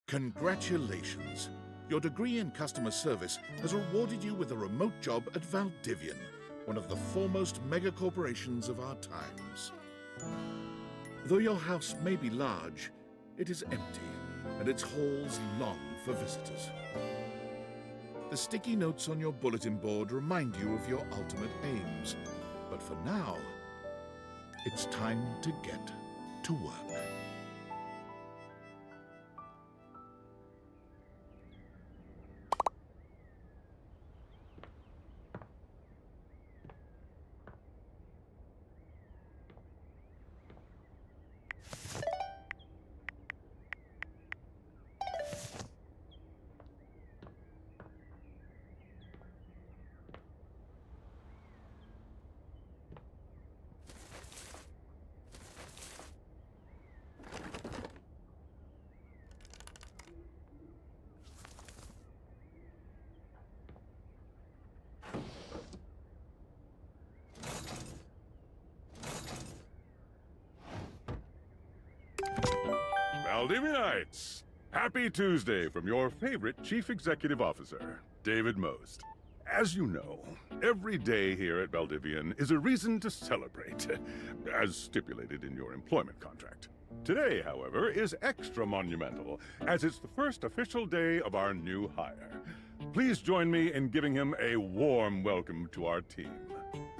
Congratulations! Your degree in customer service has rewarded you with a remote job at Valdivian, one of the foremost megacorporations of our times. Though your house may be large, it is empty, and its halls long for visitors. The sticky notes on your bulletin board remind you of your ultimate aims, but for now, it's time to get to work. Valdivianites! Happy Tuesday from your favorite Chief Executive Officer, David Most. As you know, every day here at Valdivian is a reason to celebrate, as stipulated in your employment contract. Today, however, is extra monumental, as it's the first official day of our new hire. Please join me in giving him a warm welcome to our team.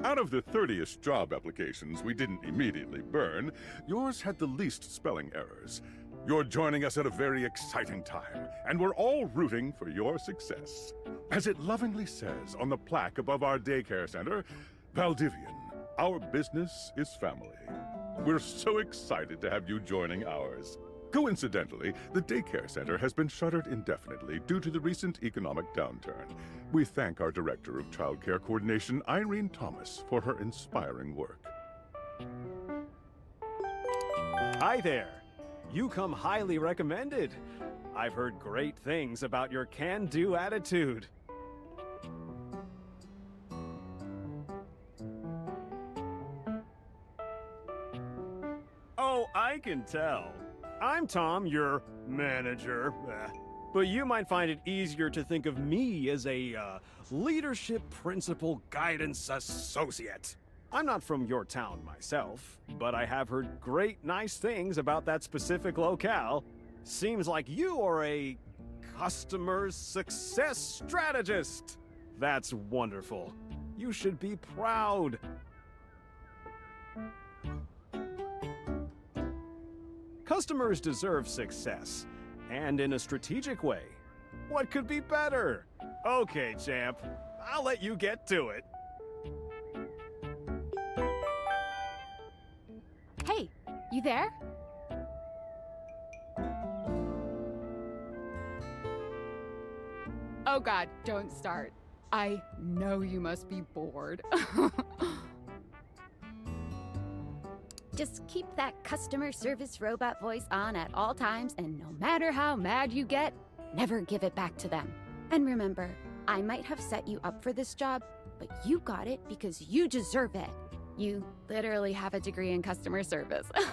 Out of the 30-ish job applications we didn't immediately burn, yours had the least spelling errors. You're joining us at a very exciting time, and we're all rooting for your success. As it lovingly says on the plaque above our daycare center, Valdivian, our business is family. We're so excited to have you joining ours. Coincidentally, the daycare center has been shuttered indefinitely due to the recent economic downturn. We thank our Director of Child Care Coordination, Irene Thomas, for her inspiring work. Hi there. You come highly recommended. I've heard great things about your can-do attitude. Oh, I can tell. I'm Tom, your manager. But you might find it easier to think of me as a leadership principal guidance associate. I'm not from your town myself, but I have heard great nice things about that specific locale. Seems like you are a customer success strategist. That's wonderful. You should be proud. Customers deserve success, and in a strategic way. What could be better? Okay, champ. I'll let you get to it. Hey, you there? Oh God, don't start. I know you must be bored. Just keep that customer service robot voice on at all times, and no matter how mad you get, never give it back to them. And remember, I might have set you up for this job, but you got it because you deserve it. You literally have a degree in customer service. Yeah,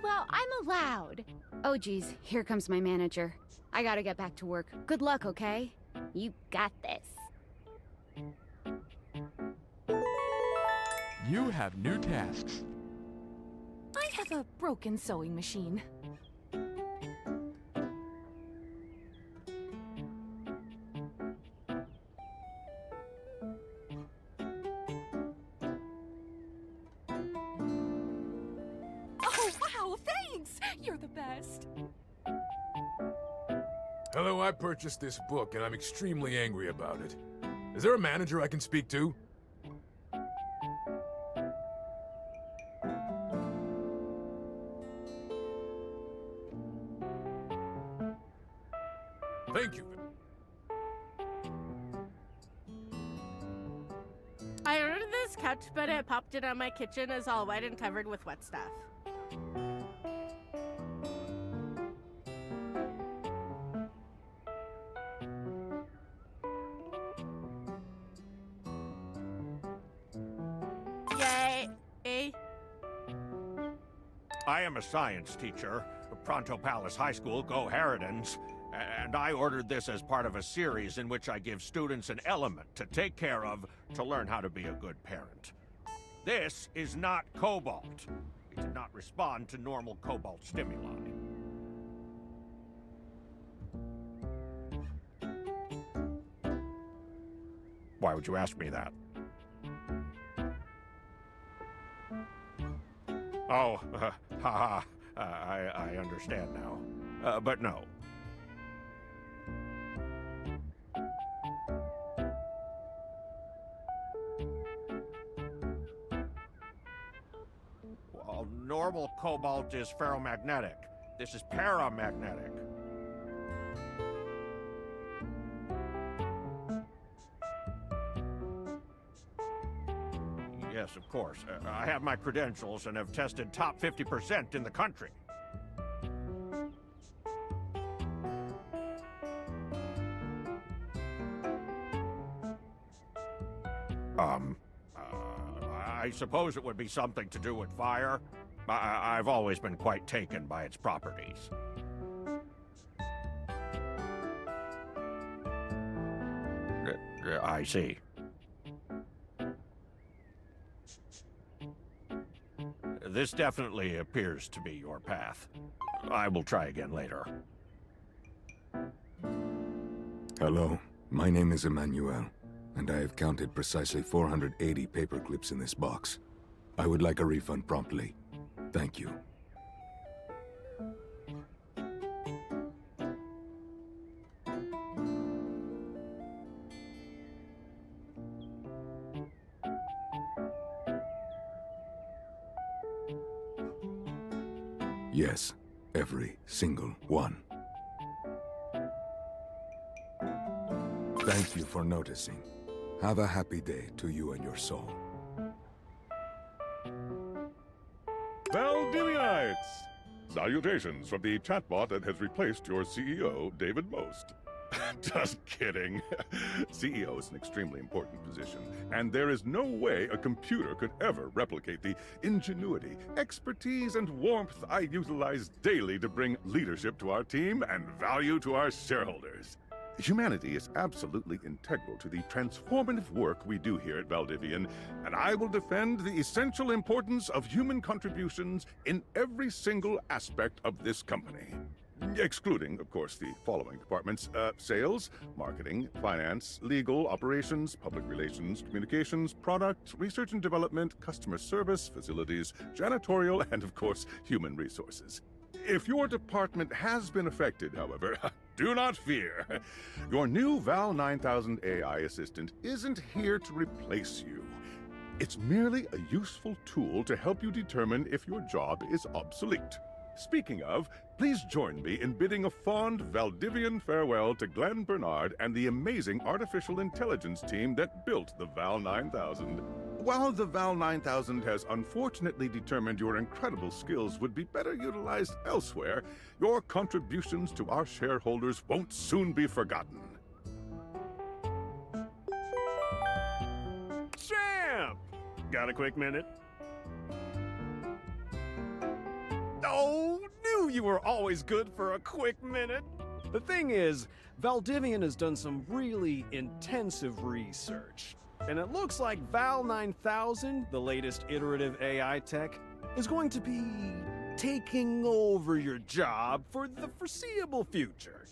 well, I'm allowed. Oh geez, here comes my manager. I gotta get back to work. Good luck, okay? You got this. You have new tasks. I have a broken sewing machine. Oh, wow, thanks! You're the best. Hello, I purchased this book and I'm extremely angry about it. Is there a manager I can speak to? Thank you. I ordered this couch, but it popped in on my kitchen as all wet and covered with wet stuff. I am a science teacher, Pronto Palace High School, go Harridans, and I ordered this as part of a series in which I give students an element to take care of to learn how to be a good parent. This is not cobalt. It did not respond to normal cobalt stimuli. Why would you ask me that? Oh, haha, I understand now. But no. Well, normal cobalt is ferromagnetic. This is paramagnetic. Yes, of course. I have my credentials and have tested top 50% in the country. I suppose it would be something to do with fire. I've always been quite taken by its properties. I see. This definitely appears to be your path. I will try again later. Hello, my name is Emmanuel, and I have counted precisely 480 paper clips in this box. I would like a refund promptly. Thank you. Yes, every single one. Thank you for noticing. Have a happy day to you and your soul. Valdivianites! Salutations from the chatbot that has replaced your CEO, David Most. Just kidding. CEO is an extremely important position, and there is no way a computer could ever replicate the ingenuity, expertise, and warmth I utilize daily to bring leadership to our team and value to our shareholders. Humanity is absolutely integral to the transformative work we do here at Valdivian, and I will defend the essential importance of human contributions in every single aspect of this company. Excluding, of course, the following departments: sales, marketing, finance, legal, operations, public relations, communications, product, research and development, customer service, facilities, janitorial, and, of course, human resources. If your department has been affected, however, do not fear. Your new Val 9000 AI assistant isn't here to replace you. It's merely a useful tool to help you determine if your job is obsolete. Speaking of, please join me in bidding a fond Valdivian farewell to Glenn Bernard and the amazing artificial intelligence team that built the Val 9000. While the Val 9000 has unfortunately determined your incredible skills would be better utilized elsewhere, your contributions to our shareholders won't soon be forgotten. Champ! Got a quick minute? Oh, knew you were always good for a quick minute. The thing is, Valdivian has done some really intensive research. And it looks like Val 9000, the latest iterative AI tech, is going to be taking over your job for the foreseeable future.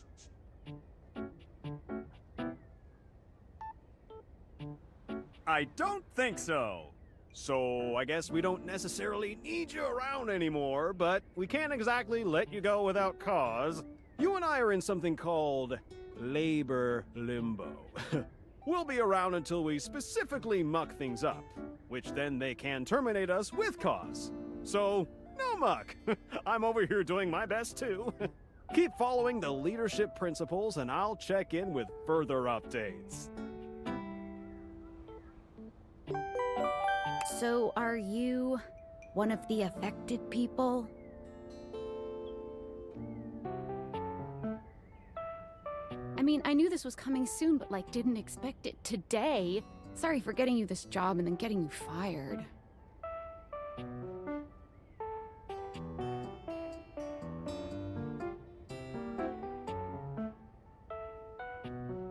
I don't think so. So I guess we don't necessarily need you around anymore, but we can't exactly let you go without cause. You and I are in something called labor limbo. We'll be around until we specifically muck things up, which then they can terminate us with cause. So, no muck. I'm over here doing my best too. Keep following the leadership principles and I'll check in with further updates. So, are you one of the affected people? I mean, I knew this was coming soon, but didn't expect it today. Sorry for getting you this job and then getting you fired.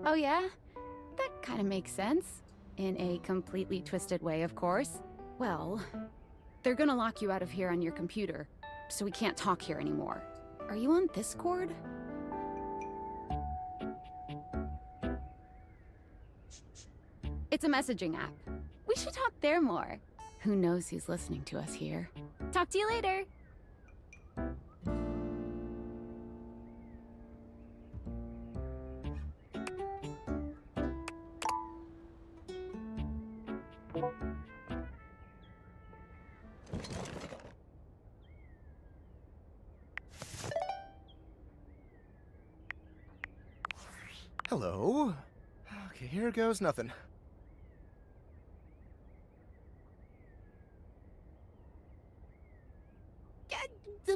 Oh yeah? That kind of makes sense. In a completely twisted way, of course. Well, they're gonna lock you out of here on your computer, so we can't talk here anymore. Are you on Discord? It's a messaging app. We should talk there more. Who knows who's listening to us here? Talk to you later! Hello. Okay, here goes nothing.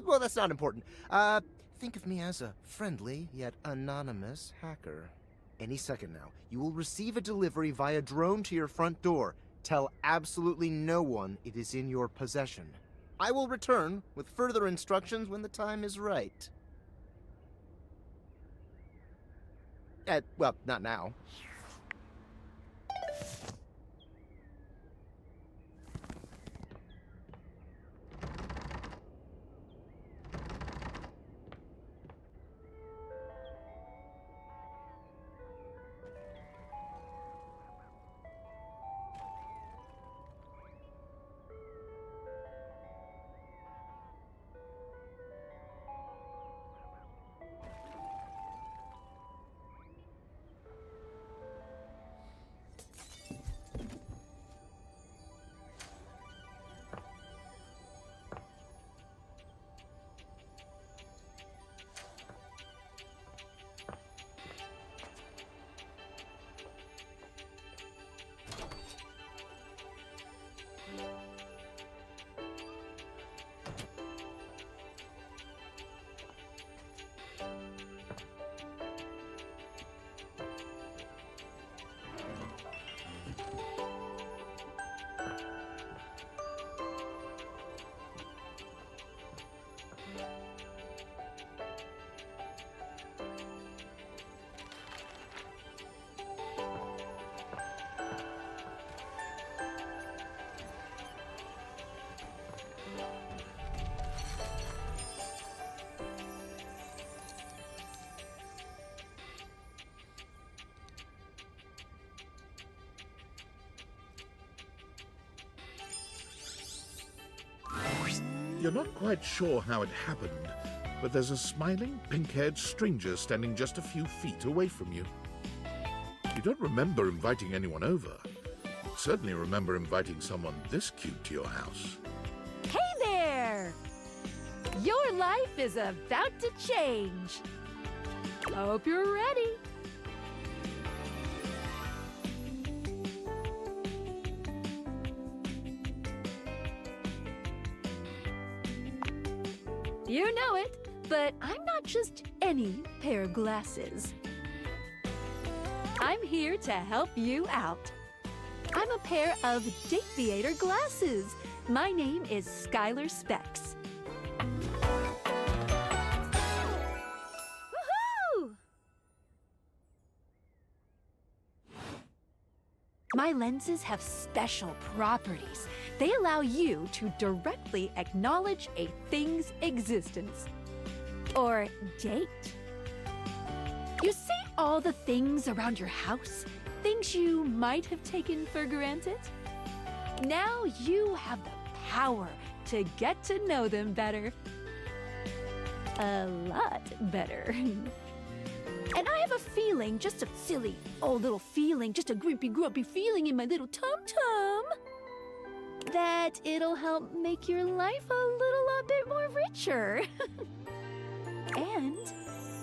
Well, that's not important. Think of me as a friendly, yet anonymous hacker. Any second now, you will receive a delivery via drone to your front door. Tell absolutely no one it is in your possession. I will return with further instructions when the time is right. Well, not now. You're not quite sure how it happened, but there's a smiling, pink-haired stranger standing just a few feet away from you. You don't remember inviting anyone over. You certainly remember inviting someone this cute to your house. Hey there! Your life is about to change. Hope you're ready. You know it, but I'm not just any pair of glasses. I'm here to help you out. I'm a pair of Dateviator glasses. My name is Skylar Specs. Woohoo! My lenses have special properties. They allow you to directly acknowledge a thing's existence. Or date. You see all the things around your house? Things you might have taken for granted? Now you have the power to get to know them better. A lot better. And I have a feeling, just a silly old little feeling, just a grumpy feeling in my little tum-tum, that it'll help make your life a little bit more richer. And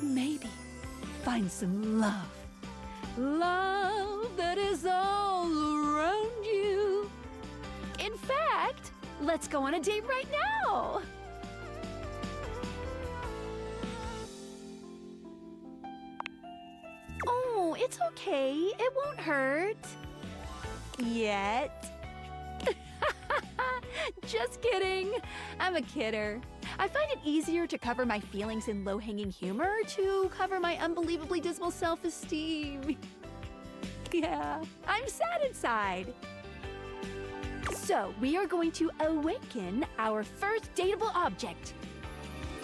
maybe find some love. Love that is all around you. In fact, let's go on a date right now. Oh, it's okay. It won't hurt. Yet. Just kidding. I'm a kidder. I find it easier to cover my feelings in low-hanging humor to cover my unbelievably dismal self-esteem. Yeah, I'm sad inside. So, we are going to awaken our first dateable object.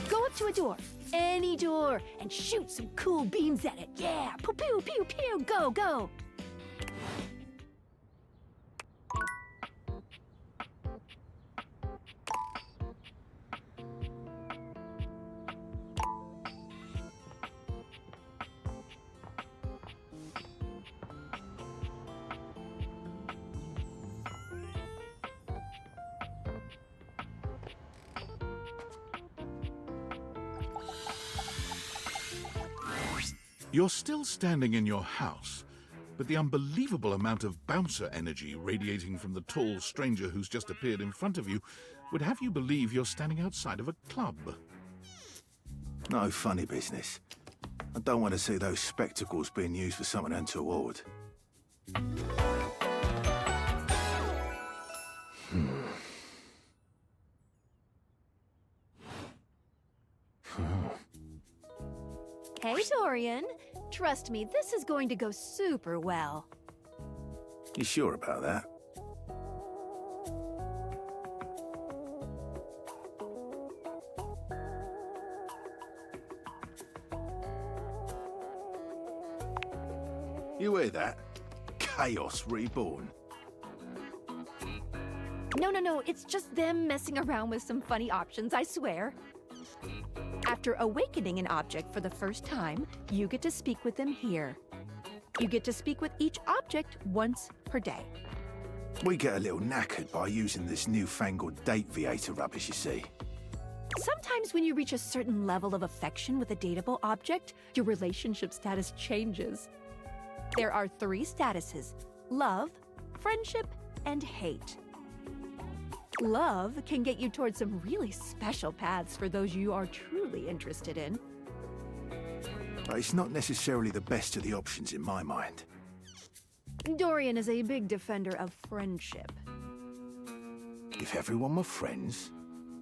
Go up to a door, any door, and shoot some cool beams at it. Yeah, pew pew pew pew, go, go. You're still standing in your house, but the unbelievable amount of bouncer energy radiating from the tall stranger who's just appeared in front of you would have you believe you're standing outside of a club. No funny business. I don't want to see those spectacles being used for something untoward. Hey, Dorian. Trust me, this is going to go super well. You sure about that? You hear that? Chaos reborn. No, it's just them messing around with some funny options, I swear. After awakening an object for the first time, you get to speak with them here. You get to speak with each object once per day. We get a little knackered by using this newfangled date Viator rubbish, you see. Sometimes when you reach a certain level of affection with a dateable object, your relationship status changes. There are 3 statuses: love, friendship, and hate. Love can get you towards some really special paths for those you are truly interested in. But it's not necessarily the best of the options in my mind. Dorian is a big defender of friendship. If everyone were friends,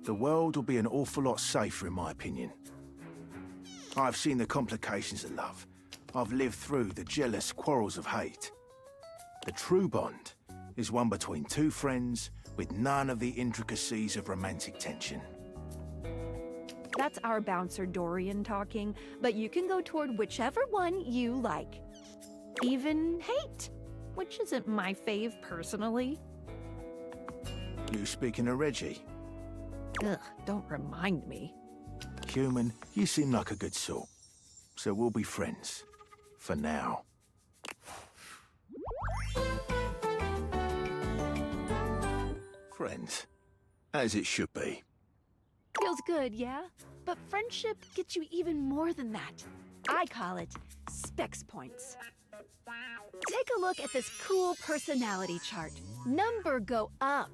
the world would be an awful lot safer, in my opinion. I've seen the complications of love. I've lived through the jealous quarrels of hate. The true bond is one between 2 friends with none of the intricacies of romantic tension. That's our bouncer Dorian talking, but you can go toward whichever one you like. Even hate, which isn't my fave personally. You speaking of Reggie? Ugh, don't remind me. Human, you seem like a good sort. So we'll be friends. For now. Friends. As it should be. Feels good, yeah? But friendship gets you even more than that. I call it specs points. Take a look at this cool personality chart. Number go up.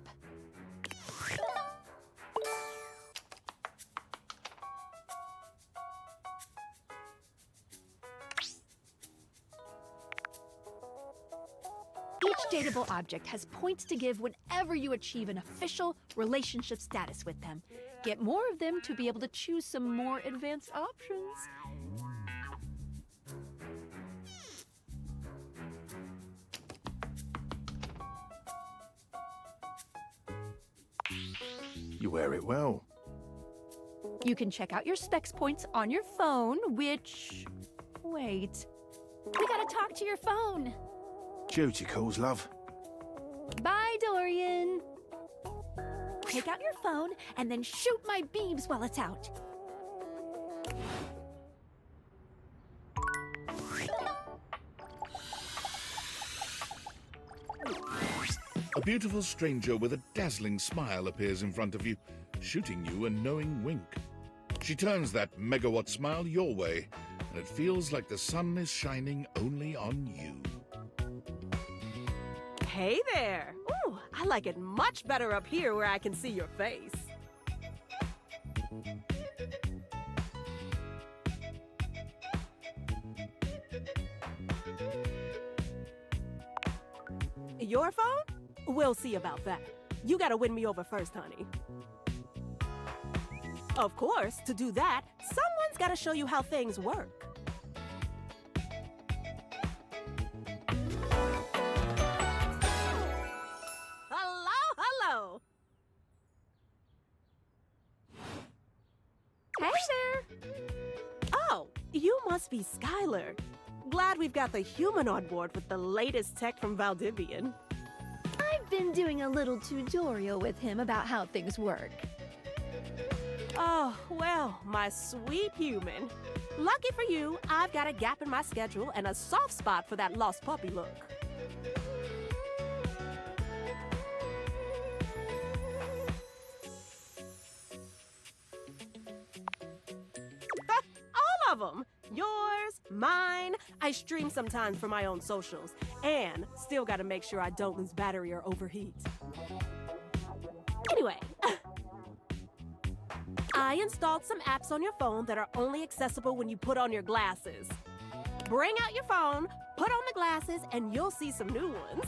Each dateable object has points to give whenever you achieve an official relationship status with them. Get more of them to be able to choose some more advanced options. You wear it well. You can check out your specs points on your phone, which... Wait. We gotta talk to your phone. Duty calls, love. Bye, Dorian. Take out your phone and then shoot my beams while it's out. A beautiful stranger with a dazzling smile appears in front of you, shooting you a knowing wink. She turns that megawatt smile your way, and it feels like the sun is shining only on you. Hey there! Ooh, I like it much better up here where I can see your face. Your phone? We'll see about that. You gotta win me over first, honey. Of course, to do that, someone's got to show you how things work. Hello. Hey there! Oh, you must be Skylar. Glad we've got the human on board with the latest tech from Valdivian. I've been doing a little tutorial with him about how things work. Oh, well, my sweet human. Lucky for you, I've got a gap in my schedule and a soft spot for that lost puppy look. All of them. Yours, mine. I stream sometimes for my own socials. And still gotta make sure I don't lose battery or overheat. Anyway, I installed some apps on your phone that are only accessible when you put on your glasses. Bring out your phone, put on the glasses, and you'll see some new ones.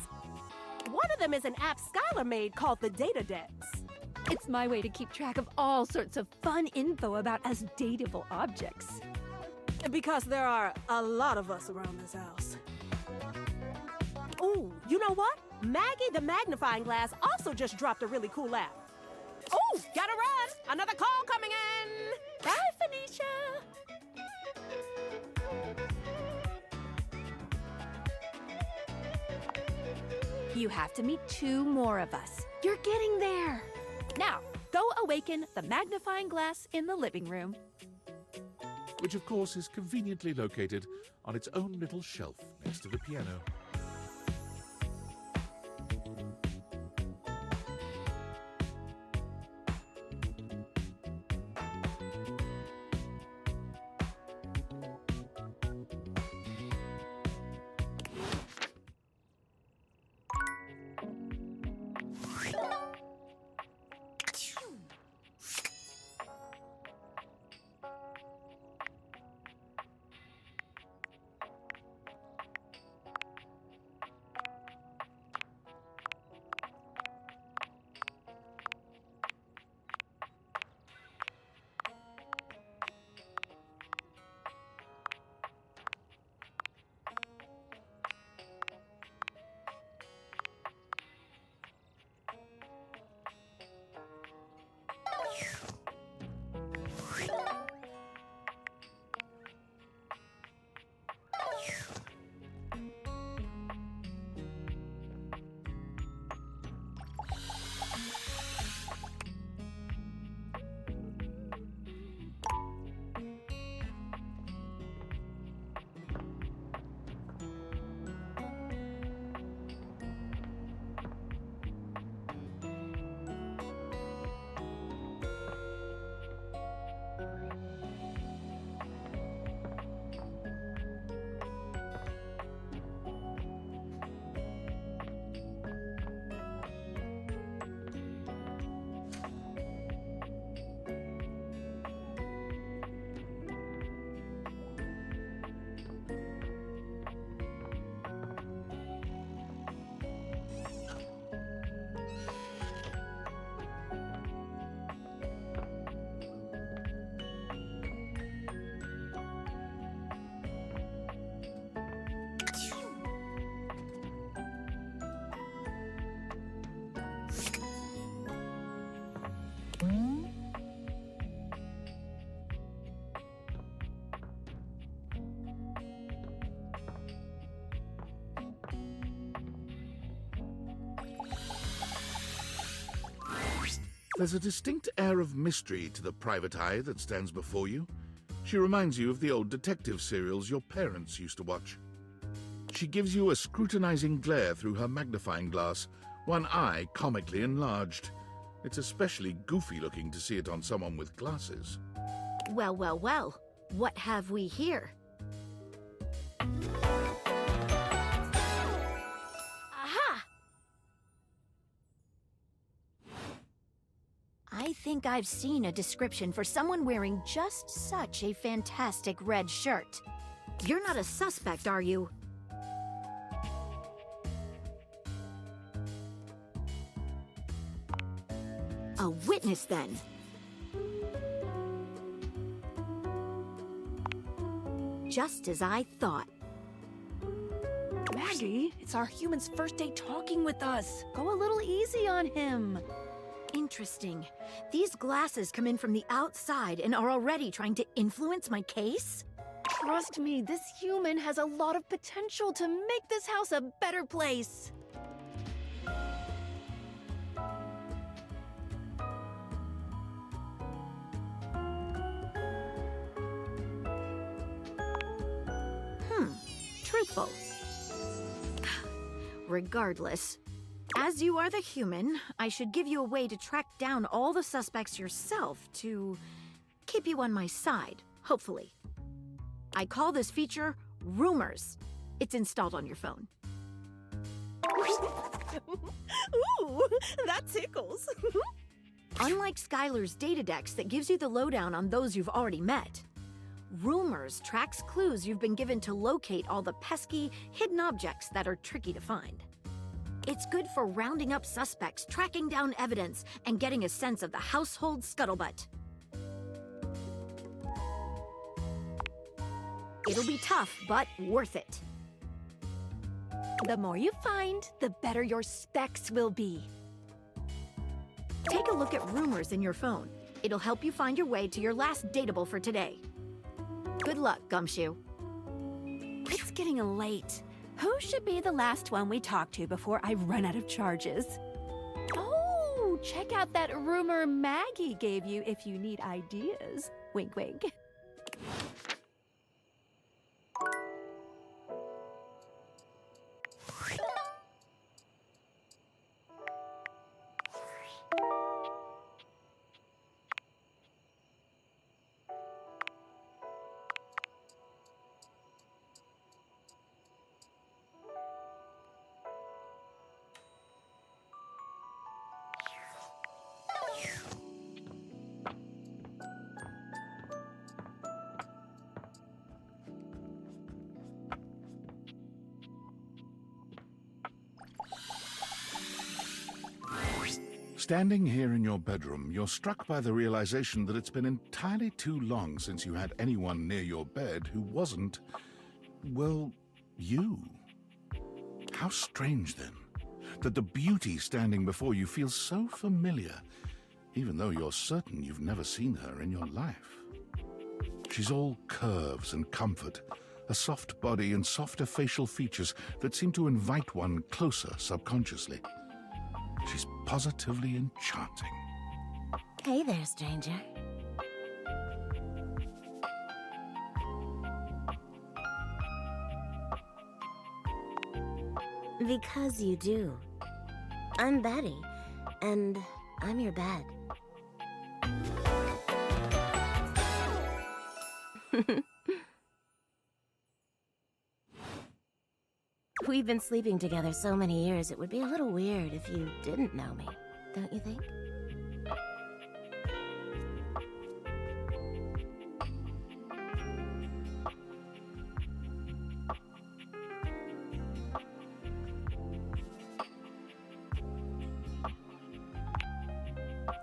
One of them is an app Skylar made called the Data Dex. It's my way to keep track of all sorts of fun info about us dateable objects. Because there are a lot of us around this house. Ooh, you know what? Maggie the Magnifying Glass also just dropped a really cool app. Ooh, gotta run! Another call coming in! Bye, Phoenicia! You have to meet 2 more of us. You're getting there. Now, go awaken the magnifying glass in the living room. Which, of course, is conveniently located on its own little shelf next to the piano. There's a distinct air of mystery to the private eye that stands before you. She reminds you of the old detective serials your parents used to watch. She gives you a scrutinizing glare through her magnifying glass, one eye comically enlarged. It's especially goofy looking to see it on someone with glasses. Well, well, well. What have we here? Aha! I think I've seen a description for someone wearing just such a fantastic red shirt. You're not a suspect, are you? A witness, then. just as I thought. Maggie, it's our human's first day talking with us. Go a little easy on him. Interesting. These glasses come in from the outside and are already trying to influence my case? Trust me, this human has a lot of potential to make this house a better place. Truthful. Regardless, as you are the human, I should give you a way to track down all the suspects yourself to keep you on my side, hopefully. I call this feature Rumors. It's installed on your phone. Ooh, that tickles. Unlike Skylar's Datadex that gives you the lowdown on those you've already met, Rumors tracks clues you've been given to locate all the pesky, hidden objects that are tricky to find. It's good for rounding up suspects, tracking down evidence, and getting a sense of the household scuttlebutt. It'll be tough, but worth it. The more you find, the better your specs will be. Take a look at Rumors in your phone. It'll help you find your way to your last dateable for today. Good luck, Gumshoe. It's getting late. Who should be the last one we talk to before I run out of charges? Oh, check out that rumor Maggie gave you if you need ideas. Wink, wink. Standing here in your bedroom, you're struck by the realization that it's been entirely too long since you had anyone near your bed who wasn't, well, you. How strange, then, that the beauty standing before you feels so familiar, even though you're certain you've never seen her in your life. She's all curves and comfort, a soft body and softer facial features that seem to invite one closer subconsciously. She's positively enchanting. Hey there, stranger. Because you do. I'm Betty, and I'm your bed. We've been sleeping together so many years, it would be a little weird if you didn't know me, don't you think?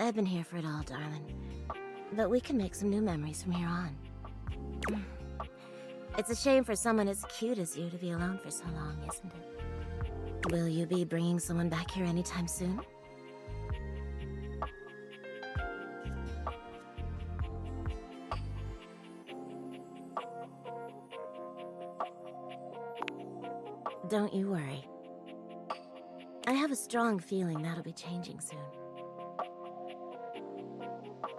I've been here for it all, darling. But we can make some new memories from here on. It's a shame for someone as cute as you to be alone for so long, isn't it? Will you be bringing someone back here anytime soon? Don't you worry. I have a strong feeling that'll be changing soon.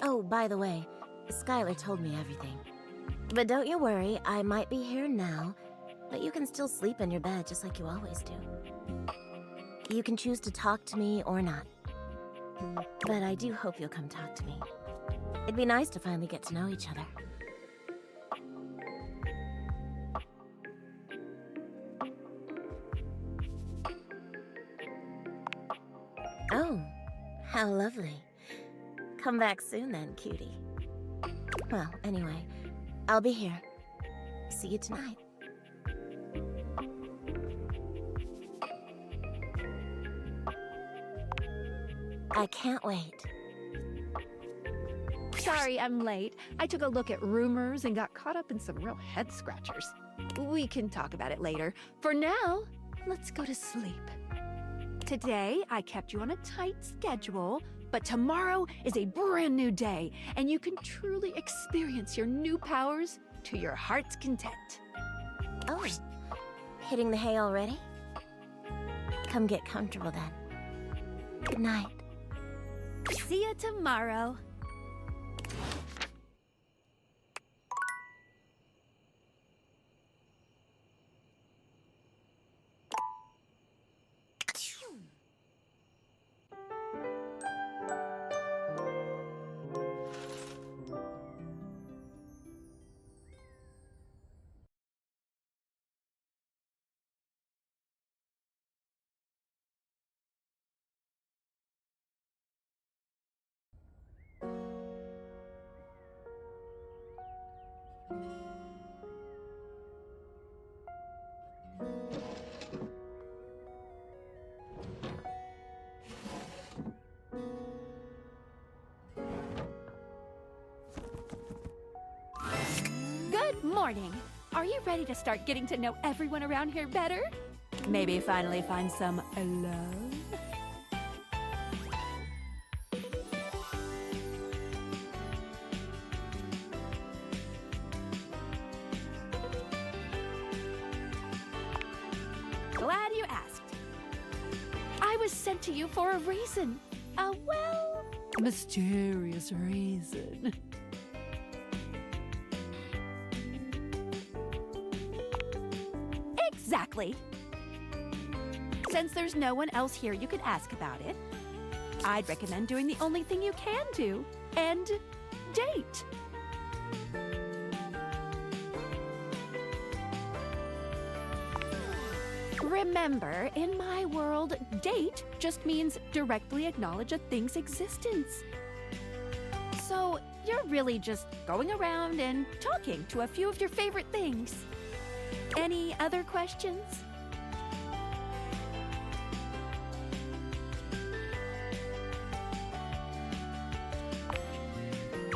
Oh, by the way, Skylar told me everything. But don't you worry, I might be here now, but you can still sleep in your bed just like you always do. You can choose to talk to me or not. But I do hope you'll come talk to me. It'd be nice to finally get to know each other. Oh, how lovely. Come back soon then, cutie. Well, anyway, I'll be here. See you tonight. I can't wait. Sorry I'm late. I took a look at rumors and got caught up in some real head scratchers. We can talk about it later. For now, let's go to sleep. Today, I kept you on a tight schedule, but tomorrow is a brand new day, and you can truly experience your new powers to your heart's content. Oh, hitting the hay already? Come get comfortable then. Good night. See ya tomorrow. Good morning. Are you ready to start getting to know everyone around here better? Maybe finally find some love? Glad you asked. I was sent to you for a reason. A, well, mysterious reason. Exactly. Since there's no one else here you could ask about it, I'd recommend doing the only thing you can do, and date. Remember, in my world, date just means directly acknowledge a thing's existence. So, you're really just going around and talking to a few of your favorite things. Any other questions?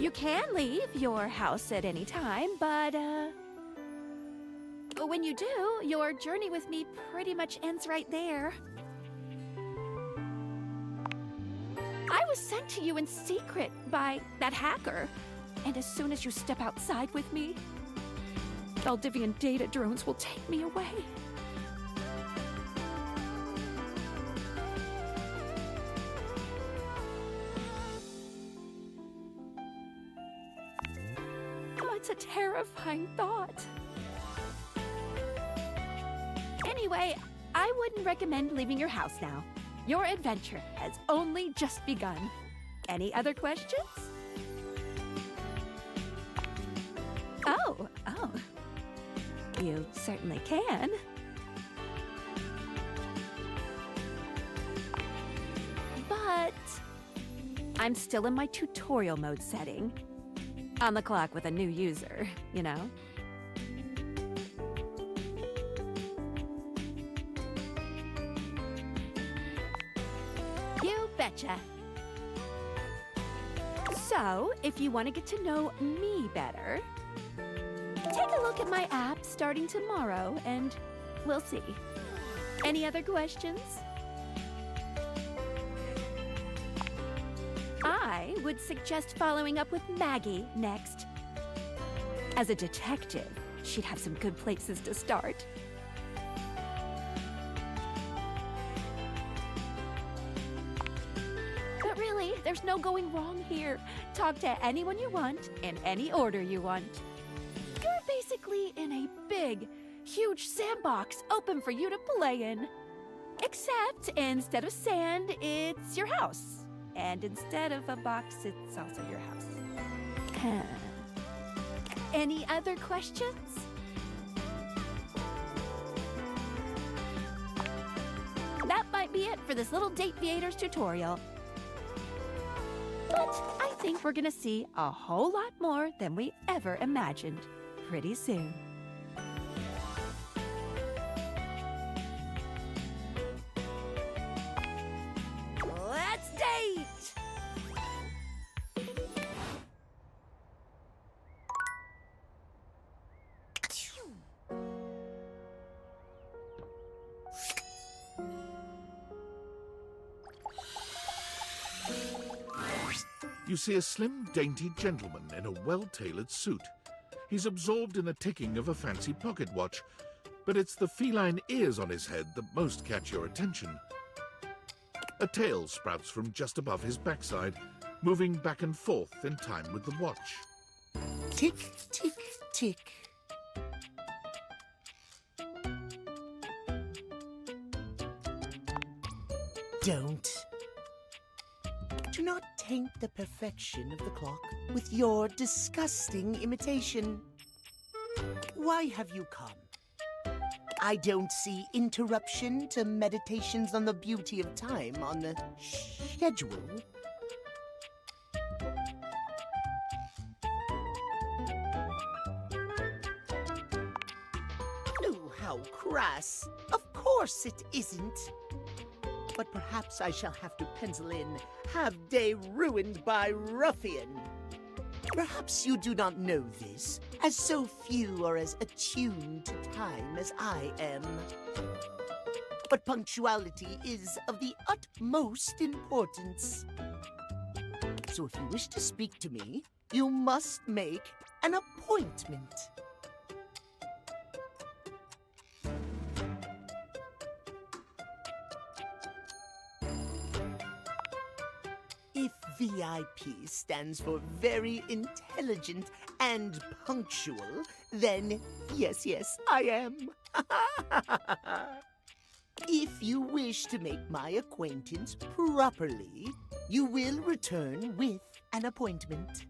You can leave your house at any time, but when you do, your journey with me pretty much ends right there. I was sent to you in secret by that hacker, and as soon as you step outside with me, Valdivian data drones will take me away. Oh, it's a terrifying thought. Anyway, I wouldn't recommend leaving your house now. Your adventure has only just begun. Any other questions? Oh. You certainly can. But I'm still in my tutorial mode setting. On the clock with a new user, you know? You betcha. So, if you want to get to know me better, take a look at my app starting tomorrow, and we'll see. Any other questions? I would suggest following up with Maggie next. As a detective, she'd have some good places to start. But really, there's no going wrong here. Talk to anyone you want, in any order you want. You're basically in a big, huge sandbox open for you to play in. Except instead of sand, it's your house. And instead of a box, it's also your house. Any other questions? That might be it for this little Date Viators tutorial. But I think we're gonna see a whole lot more than we ever imagined pretty soon. Let's date! You see a slim, dainty gentleman in a well-tailored suit. He's absorbed in the ticking of a fancy pocket watch, but it's the feline ears on his head that most catch your attention. A tail sprouts from just above his backside, moving back and forth in time with the watch. Tick, tick, tick. Don't. Do not taint the perfection of the clock with your disgusting imitation. Why have you come? I don't see interruption to meditations on the beauty of time on the schedule. Oh, how crass. Of course it isn't. But perhaps I shall have to pencil in "have day ruined by ruffian." Perhaps you do not know this, as so few are as attuned to time as I am. But punctuality is of the utmost importance. So if you wish to speak to me, you must make an appointment. If VIP stands for very intelligent and punctual, then yes, I am. If you wish to make my acquaintance properly, you will return with an appointment.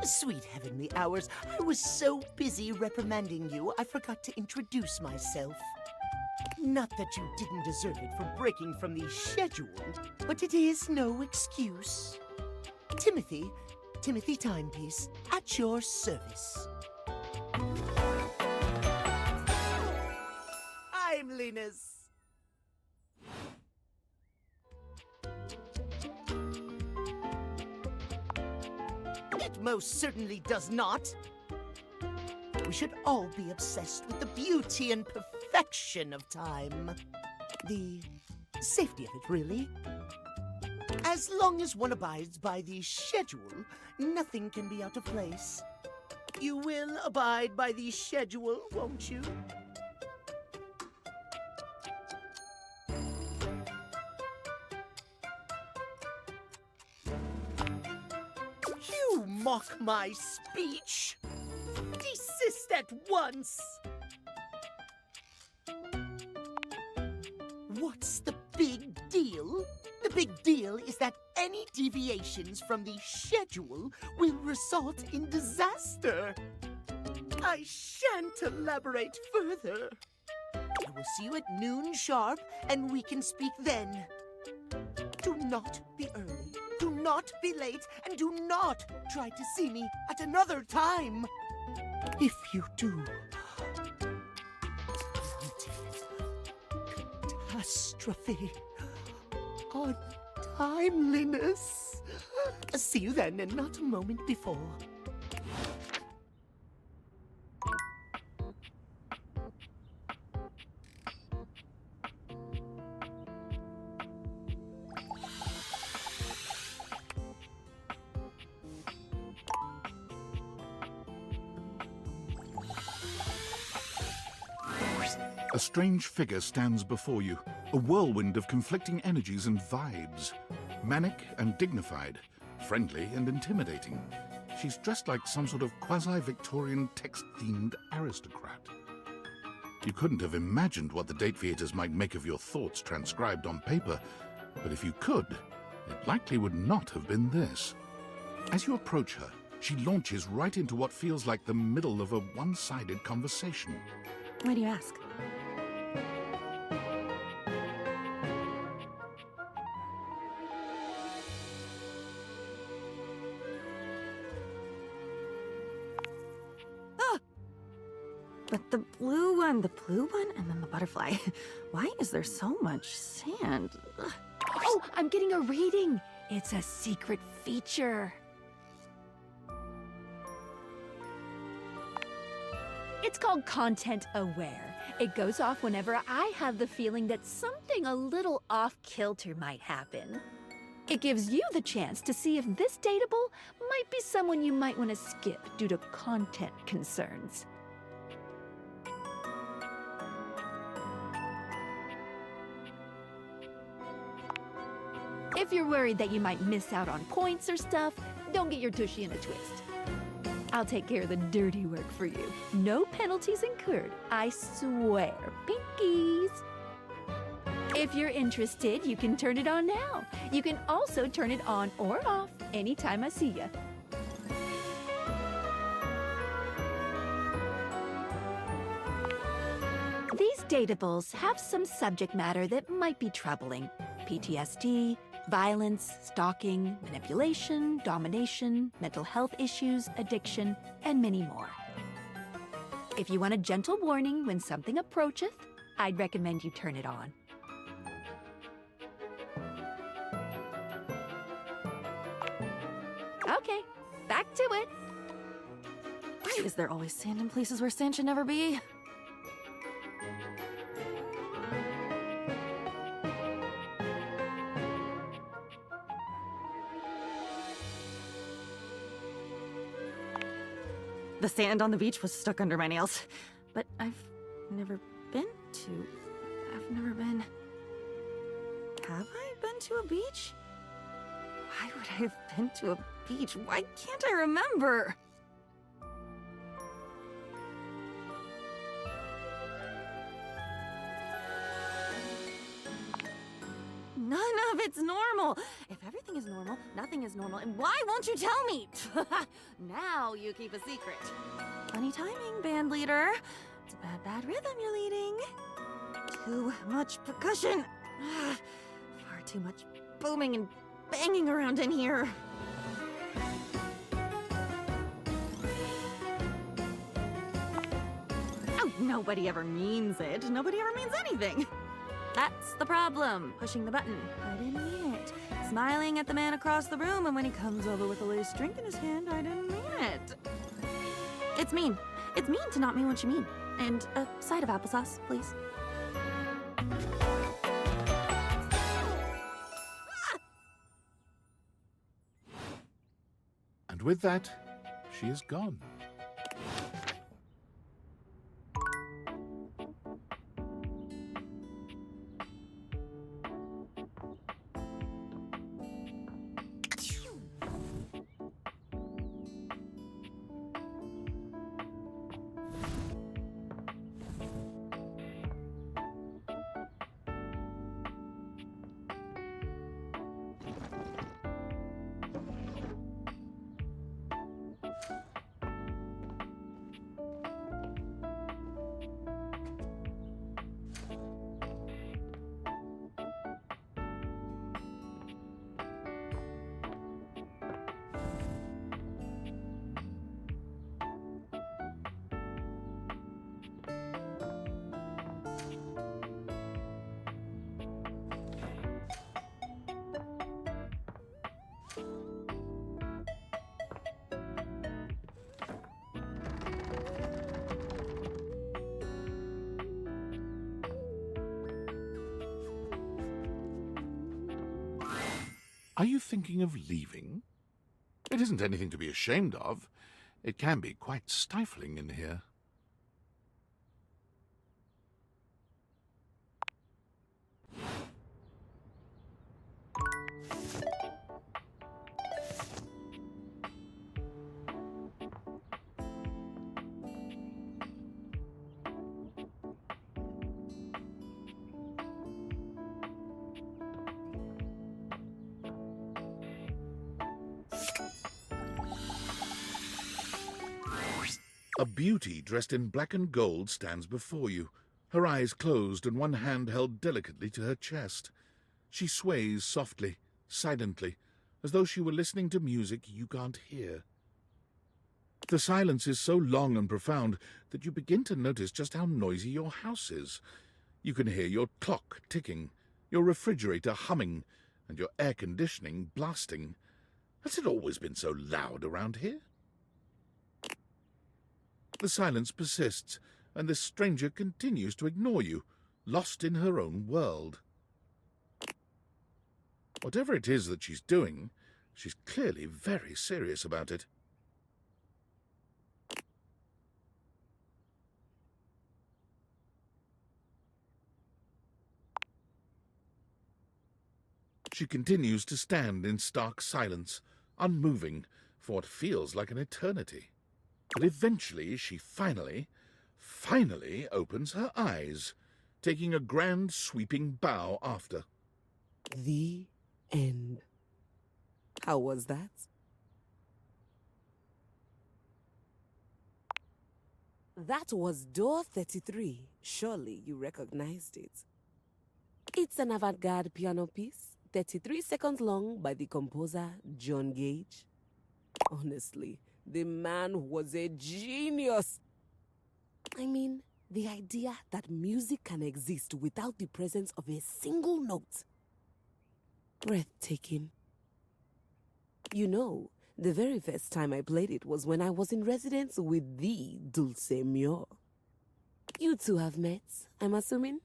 Sweet heavenly hours, I was so busy reprimanding you, I forgot to introduce myself. Not that you didn't deserve it for breaking from the schedule, but it is no excuse. Timothy Timepiece, at your service. Timeliness. It most certainly does not. We should all be obsessed with the beauty and perfection of time. The safety of it, really. As long as one abides by the schedule, nothing can be out of place. You will abide by the schedule, won't you? You mock my speech. Desist at once. What's the big deal? The big deal is that any deviations from the schedule will result in disaster. I shan't elaborate further. I will see you at noon sharp, and we can speak then. Do not be early, do not be late, and do not try to see me at another time. If you do, catastrophe. Untimeliness. See you then, and not a moment before. A strange figure stands before you, a whirlwind of conflicting energies and vibes. Manic and dignified, friendly and intimidating. She's dressed like some sort of quasi-Victorian text-themed aristocrat. You couldn't have imagined what the date theaters might make of your thoughts transcribed on paper, but if you could, it likely would not have been this. As you approach her, she launches right into what feels like the middle of a one-sided conversation. Why do you ask? But the blue one, and then the butterfly. Why is there so much sand? Ugh. Oh, I'm getting a reading. It's a secret feature. It's called content aware. It goes off whenever I have the feeling that something a little off-kilter might happen. It gives you the chance to see if this dateable might be someone you might want to skip due to content concerns. If you're worried that you might miss out on points or stuff, don't get your tushy in a twist. I'll take care of the dirty work for you. No penalties incurred, I swear. Pinkies! If you're interested, you can turn it on now. You can also turn it on or off anytime I see ya. These dateables have some subject matter that might be troubling. PTSD, violence, stalking, manipulation, domination, mental health issues, addiction, and many more. If you want a gentle warning when something approacheth, I'd recommend you turn it on. Okay, back to it. Why is there always sand in places where sand should never be? The sand on the beach was stuck under my nails. But I've never been. Have I been to a beach? Why would I have been to a beach? Why can't I remember? None of it's normal. If everything is normal, nothing is normal. And why won't you tell me? Now you keep a secret. Funny timing, band leader. It's a bad rhythm you're leading. Too much percussion. Far too much booming and banging around in here. Oh, nobody ever means it. Nobody ever means anything. That's the problem. Pushing the button. I didn't mean it. Smiling at the man across the room, and when he comes over with a loose drink in his hand, I didn't mean it. It's mean. It's mean to not mean what you mean. And a side of applesauce, please. And with that, she is gone. Are you thinking of leaving? It isn't anything to be ashamed of. It can be quite stifling in here. A beauty dressed in black and gold stands before you, her eyes closed and one hand held delicately to her chest. She sways softly, silently, as though she were listening to music you can't hear. The silence is so long and profound that you begin to notice just how noisy your house is. You can hear your clock ticking, your refrigerator humming, and your air conditioning blasting. Has it always been so loud around here? The silence persists, and this stranger continues to ignore you, lost in her own world. Whatever it is that she's doing, she's clearly very serious about it. She continues to stand in stark silence, unmoving, for what feels like an eternity. But eventually she finally opens her eyes, taking a grand sweeping bow after. The end. How was that? That was door 33. Surely you recognized it. It's an avant-garde piano piece, 33 seconds long, by the composer John Gage. Honestly, the man was a genius. I mean, the idea that music can exist without the presence of a single note. Breathtaking. You know, the very first time I played it was when I was in residence with the Dulce Mio. You two have met, I'm assuming?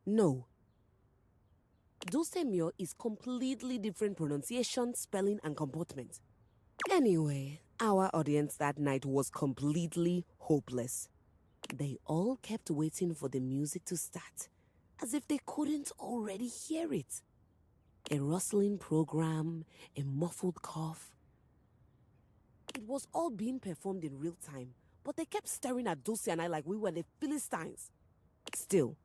No. Dulce Mio is completely different pronunciation, spelling, and comportment. Anyway, our audience that night was completely hopeless. They all kept waiting for the music to start, as if they couldn't already hear it. A rustling program, a muffled cough. It was all being performed in real time, but they kept staring at Dulce and I like we were the Philistines. Still,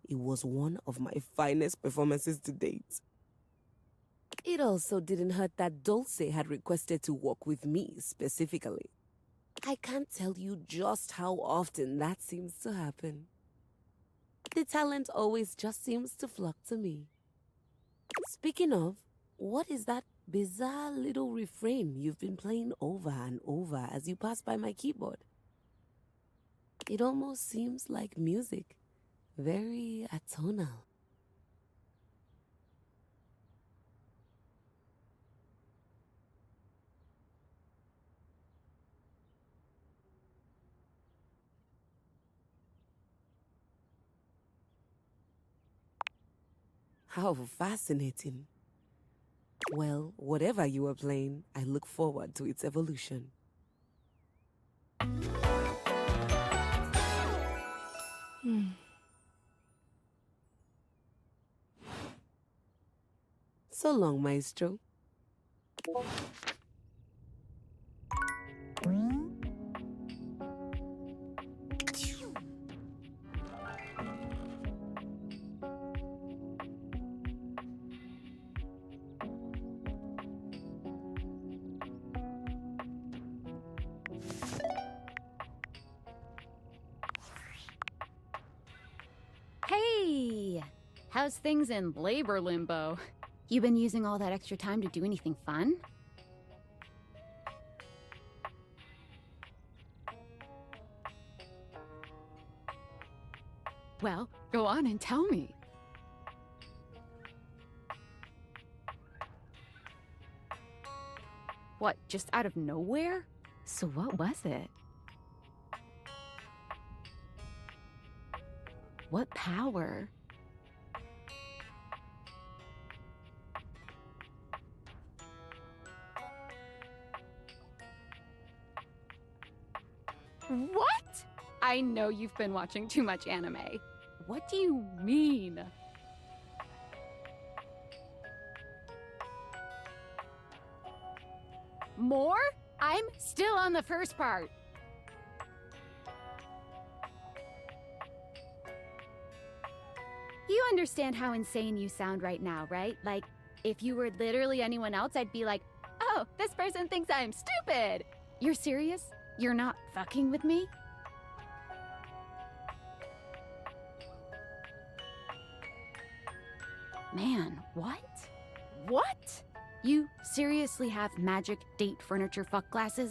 it was one of my finest performances to date. It also didn't hurt that Dulce had requested to work with me specifically. I can't tell you just how often that seems to happen. The talent always just seems to flock to me. Speaking of, what is that bizarre little refrain you've been playing over and over as you pass by my keyboard? It almost seems like music. Very atonal. How fascinating. Well, whatever you are playing, I look forward to its evolution. So long, Maestro. Hey! How's things in labor limbo? You been using all that extra time to do anything fun? Well, go on and tell me. What, just out of nowhere? So what was it? What power? What? I know you've been watching too much anime. What do you mean? More? I'm still on the first part. You understand how insane you sound right now, right? Like, if you were literally anyone else, I'd be like, oh, this person thinks I'm stupid. You're serious? You're not fucking with me? Man, what? What? You seriously have magic date furniture fuck glasses?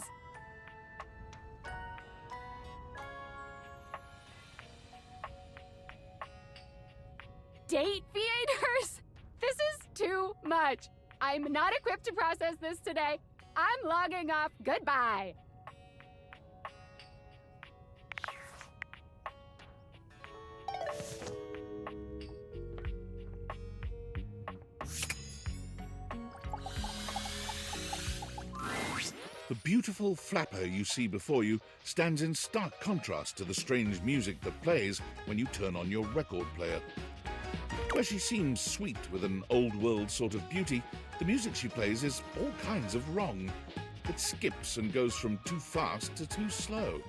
date theaters? This is too much. I'm not equipped to process this today. I'm logging off. Goodbye. The beautiful flapper you see before you stands in stark contrast to the strange music that plays when you turn on your record player. Where she seems sweet with an old-world sort of beauty, the music she plays is all kinds of wrong. It skips and goes from too fast to too slow.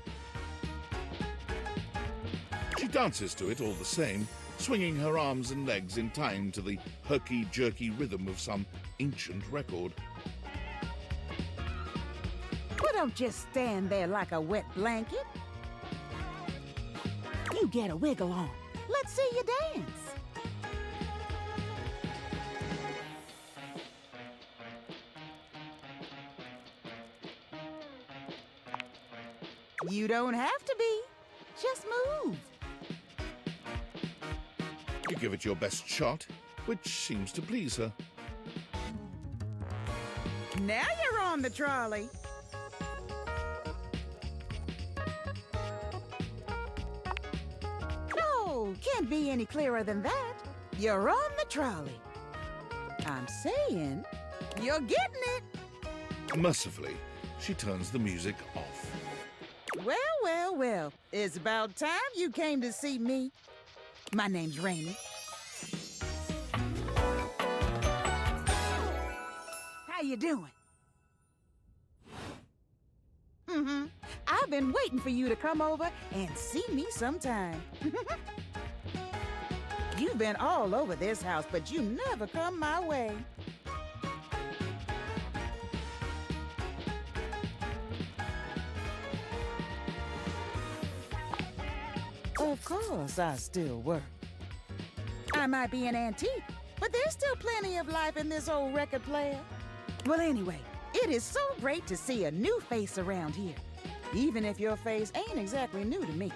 She dances to it all the same, swinging her arms and legs in time to the herky-jerky rhythm of some ancient record. Well, don't just stand there like a wet blanket. You get a wiggle on. Let's see you dance. You don't have to be. Just move. You give it your best shot, which seems to please her. Now you're on the trolley. No, can't be any clearer than that. You're on the trolley. I'm saying, you're getting it. Mercifully, she turns the music off. Well, well, well. It's about time you came to see me. My name's Rainy. How you doing? I've been waiting for you to come over and see me sometime. You've been all over this house, but you never come my way. Of course, I still work. I might be an antique, but there's still plenty of life in this old record player. Well, anyway, it is so great to see a new face around here, even if your face ain't exactly new to me.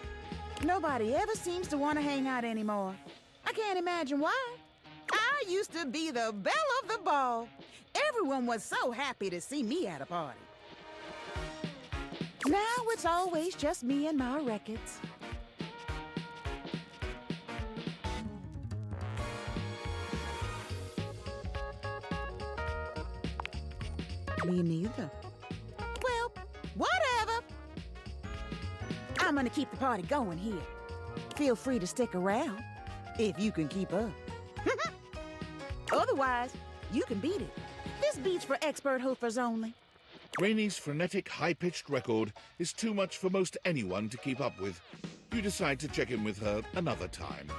Nobody ever seems to want to hang out anymore. I can't imagine why. I used to be the belle of the ball. Everyone was so happy to see me at a party. Now it's always just me and my records. Me neither. Well, whatever. I'm gonna keep the party going here. Feel free to stick around, if you can keep up. Otherwise, you can beat it. This beat's for expert hoofers only. Rainy's frenetic, high-pitched record is too much for most anyone to keep up with. You decide to check in with her another time.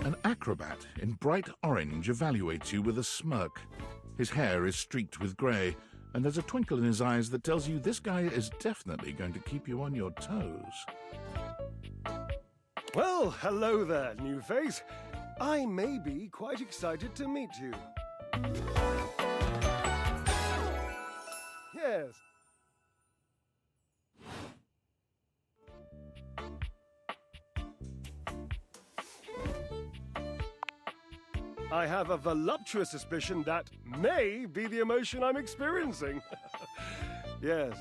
An acrobat in bright orange evaluates you with a smirk. His hair is streaked with grey, and there's a twinkle in his eyes that tells you this guy is definitely going to keep you on your toes. Well, hello there, new face. I may be quite excited to meet you. Yes. I have a voluptuous suspicion that may be the emotion I'm experiencing. Yes.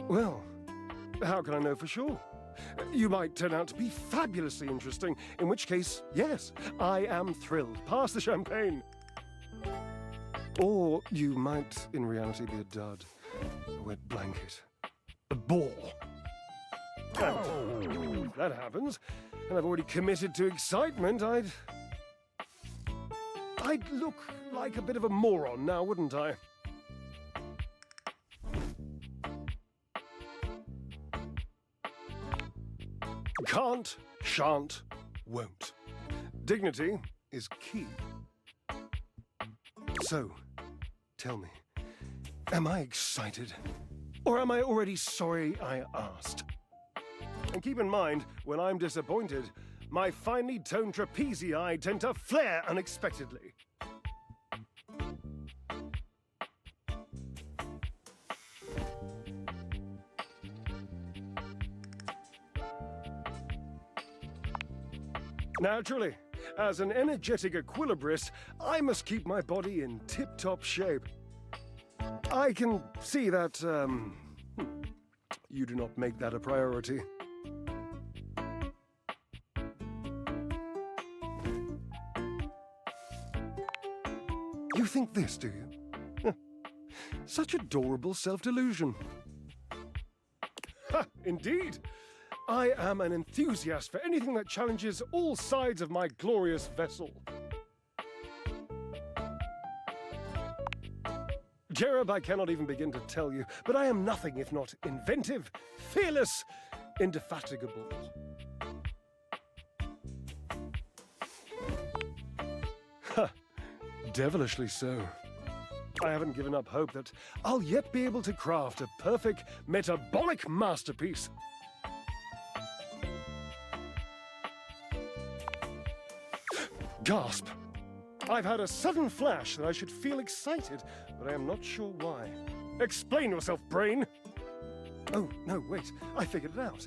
Well, how can I know for sure? You might turn out to be fabulously interesting, in which case, yes, I am thrilled. Pass the champagne. Or you might, in reality, be a dud, a wet blanket, a bore. If that happens, and I've already committed to excitement, I'd look like a bit of a moron now, wouldn't I? Can't, shan't, won't. Dignity is key. So, tell me, am I excited? Or am I already sorry I asked? And keep in mind, when I'm disappointed, my finely toned trapezii tend to flare unexpectedly. Naturally, as an energetic equilibrist, I must keep my body in tip-top shape. I can see that, you do not make that a priority. You think this, do you? Such adorable self-delusion. Ha! Indeed! I am an enthusiast for anything that challenges all sides of my glorious vessel. Cherub, I cannot even begin to tell you, but I am nothing if not inventive, fearless, indefatigable. Ha! Devilishly so. I haven't given up hope that I'll yet be able to craft a perfect metabolic masterpiece. Gasp! I've had a sudden flash that I should feel excited, but I am not sure why. Explain yourself, brain! Oh, no, wait, I figured it out.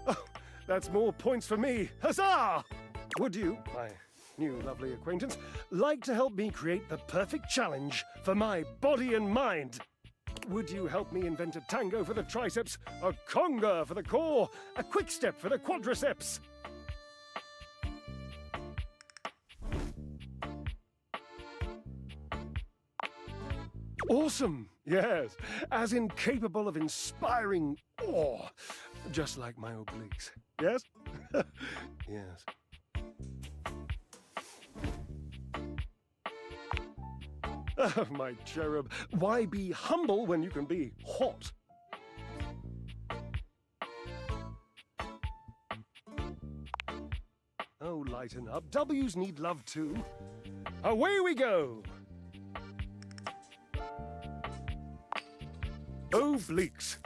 Oh, that's more points for me. Huzzah! Would you, my new lovely acquaintance, like to help me create the perfect challenge for my body and mind? Would you help me invent a tango for the triceps, a conga for the core, a quick step for the quadriceps? Awesome! Yes, as incapable of inspiring awe, just like my obliques. Yes? Yes. Oh, my cherub, why be humble when you can be hot? Oh, lighten up. W's need love too. Away we go! Obliques.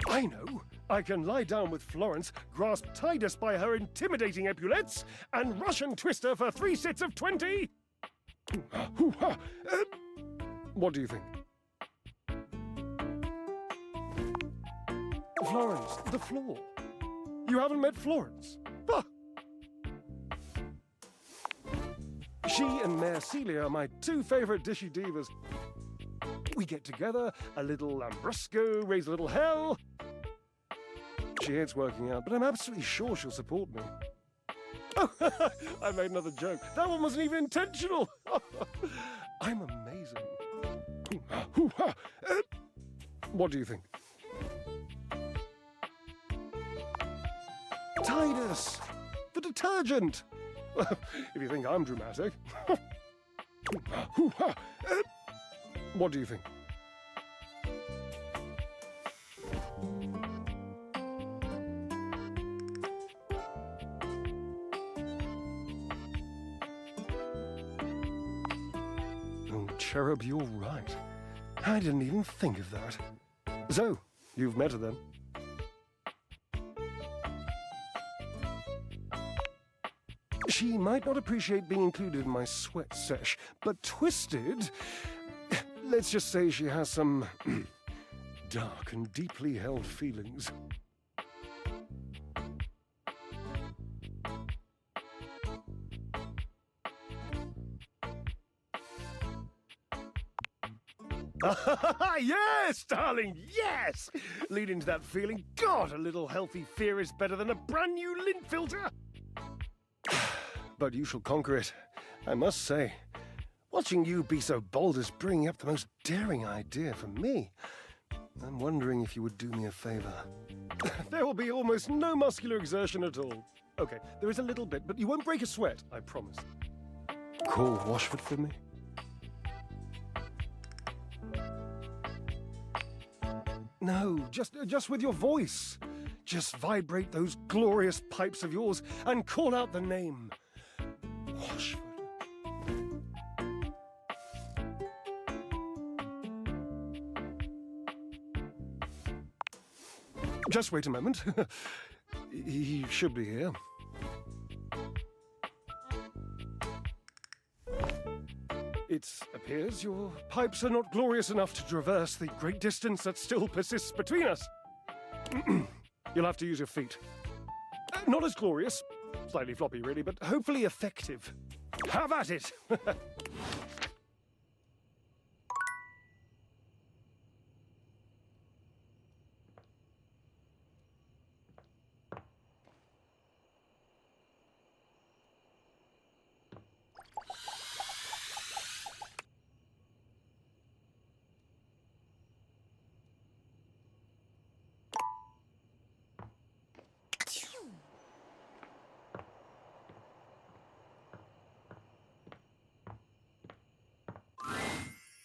I know. I can lie down with Florence, grasp Titus by her intimidating epaulettes, and Russian twist her for 3 sets of 20. What do you think? Florence, the floor. You haven't met Florence? Ah. She and Mare Celia are my 2 favorite dishy divas. We get together, a little Lambrusco, raise a little hell. She hates working out, but I'm absolutely sure she'll support me. Oh, I made another joke. That one wasn't even intentional. I'm amazing. What do you think? Titus! The detergent! If you think I'm dramatic. What do you think? Oh, Cherub, you're right. I didn't even think of that. So, you've met her then? She might not appreciate being included in my sweat sesh, but Twisted... Let's just say she has some dark and deeply held feelings. Yes, darling, yes! Lead into that feeling. God, a little healthy fear is better than a brand new lint filter. But you shall conquer it, I must say. Watching you be so bold is bringing up the most daring idea for me. I'm wondering if you would do me a favor. There will be almost no muscular exertion at all. Okay, there is a little bit, but you won't break a sweat, I promise. Call Washford for me? No, just with your voice. Just vibrate those glorious pipes of yours and call out the name. Washford. Just wait a moment. He should be here. It appears your pipes are not glorious enough to traverse the great distance that still persists between us. You'll have to use your feet. Not as glorious, slightly floppy really, but hopefully effective. Have at it!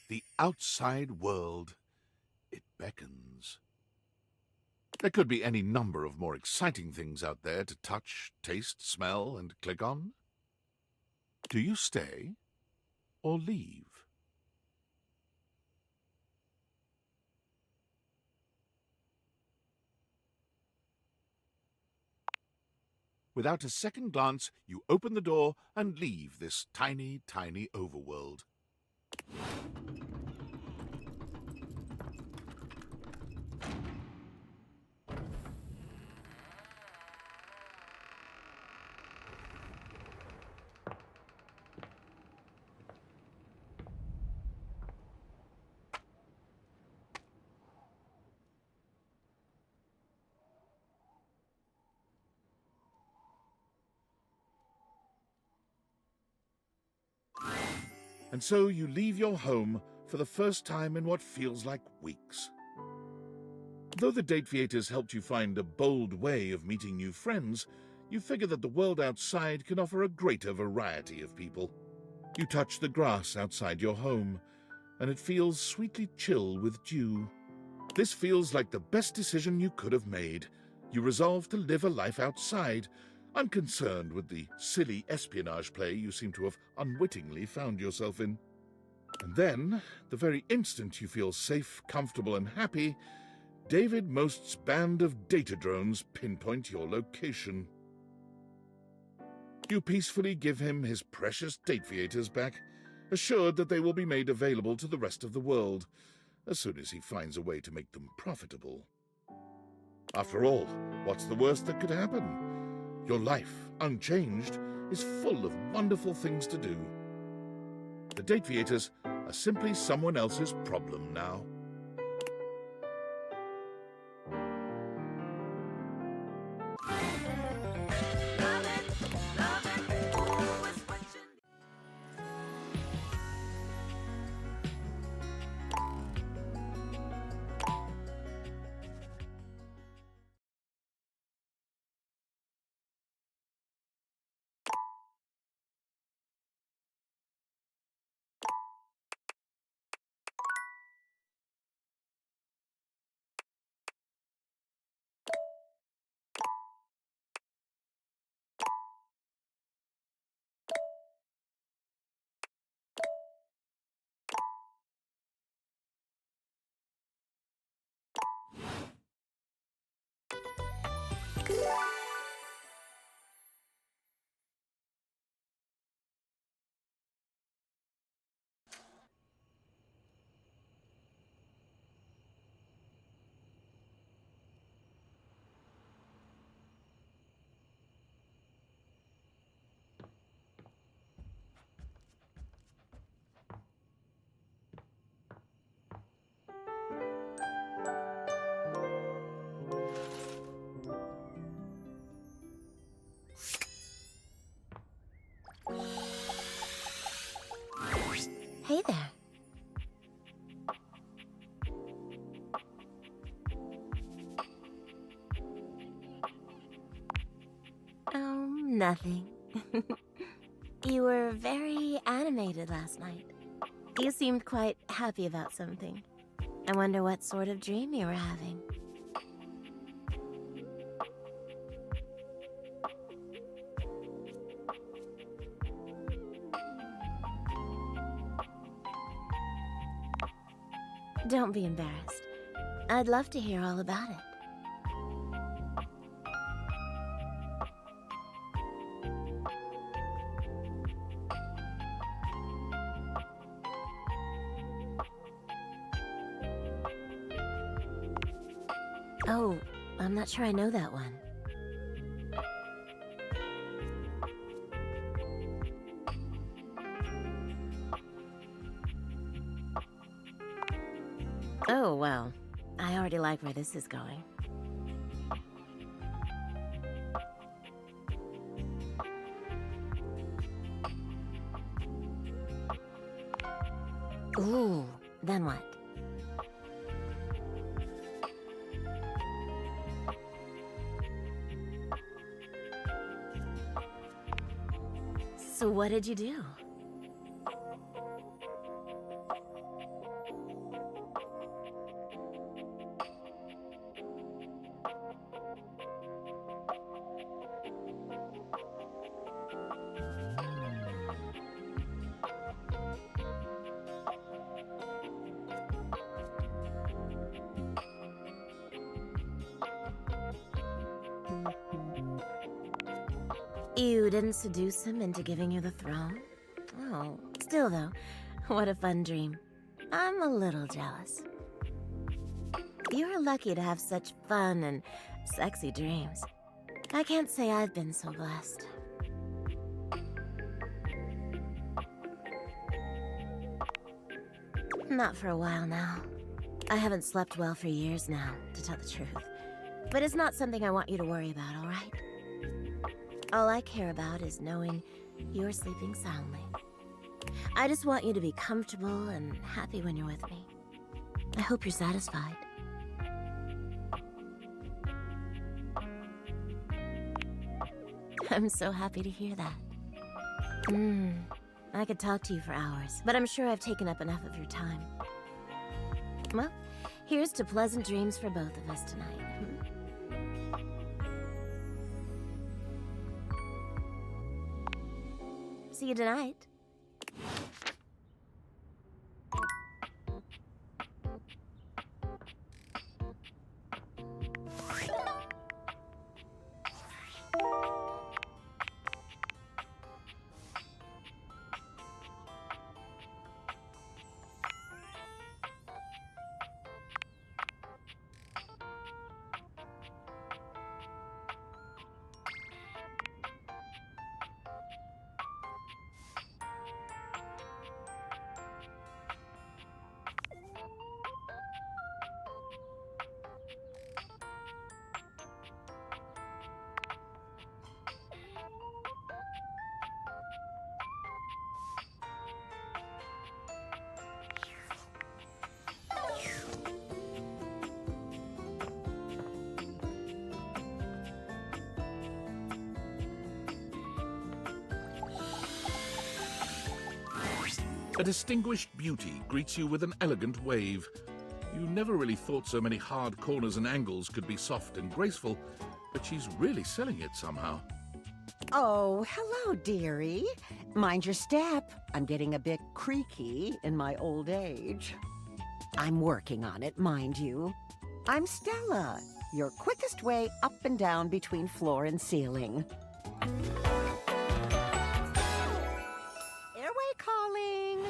The outside world, it beckons. There could be any number of more exciting things out there to touch, taste, smell, and click on. Do you stay or leave? Without a second glance, you open the door and leave this tiny, tiny overworld. And so you leave your home for the first time in what feels like weeks. Though the date theaters helped you find a bold way of meeting new friends, you figure that the world outside can offer a greater variety of people. You touch the grass outside your home, and it feels sweetly chill with dew. This feels like the best decision you could have made. You resolve to live a life outside, unconcerned with the silly espionage play you seem to have unwittingly found yourself in. And then, the very instant you feel safe, comfortable, and happy, David Most's band of data drones pinpoint your location. You peacefully give him his precious date theaters back, assured that they will be made available to the rest of the world, as soon as he finds a way to make them profitable. After all, what's the worst that could happen? Your life, unchanged, is full of wonderful things to do. The date theaters are simply someone else's problem now. Nothing. You were very animated last night. You seemed quite happy about something. I wonder what sort of dream you were having. Don't be embarrassed. I'd love to hear all about it. Oh, I'm not sure I know that one. Oh, well, I already like where this is going. Ooh, then what? So what did you do? You didn't seduce him into giving you the throne? Oh, still though, what a fun dream. I'm a little jealous. You're lucky to have such fun and sexy dreams. I can't say I've been so blessed. Not for a while now. I haven't slept well for years now, to tell the truth. But it's not something I want you to worry about, all right? All I care about is knowing you're sleeping soundly. I just want you to be comfortable and happy when you're with me. I hope you're satisfied. I'm so happy to hear that. I could talk to you for hours, but I'm sure I've taken up enough of your time. Well, here's to pleasant dreams for both of us tonight. See you tonight. A distinguished beauty greets you with an elegant wave. You never really thought so many hard corners and angles could be soft and graceful, but she's really selling it somehow. Oh, hello, dearie. Mind your step. I'm getting a bit creaky in my old age. I'm working on it, mind you. I'm Stella, your quickest way up and down between floor and ceiling. Airway calling.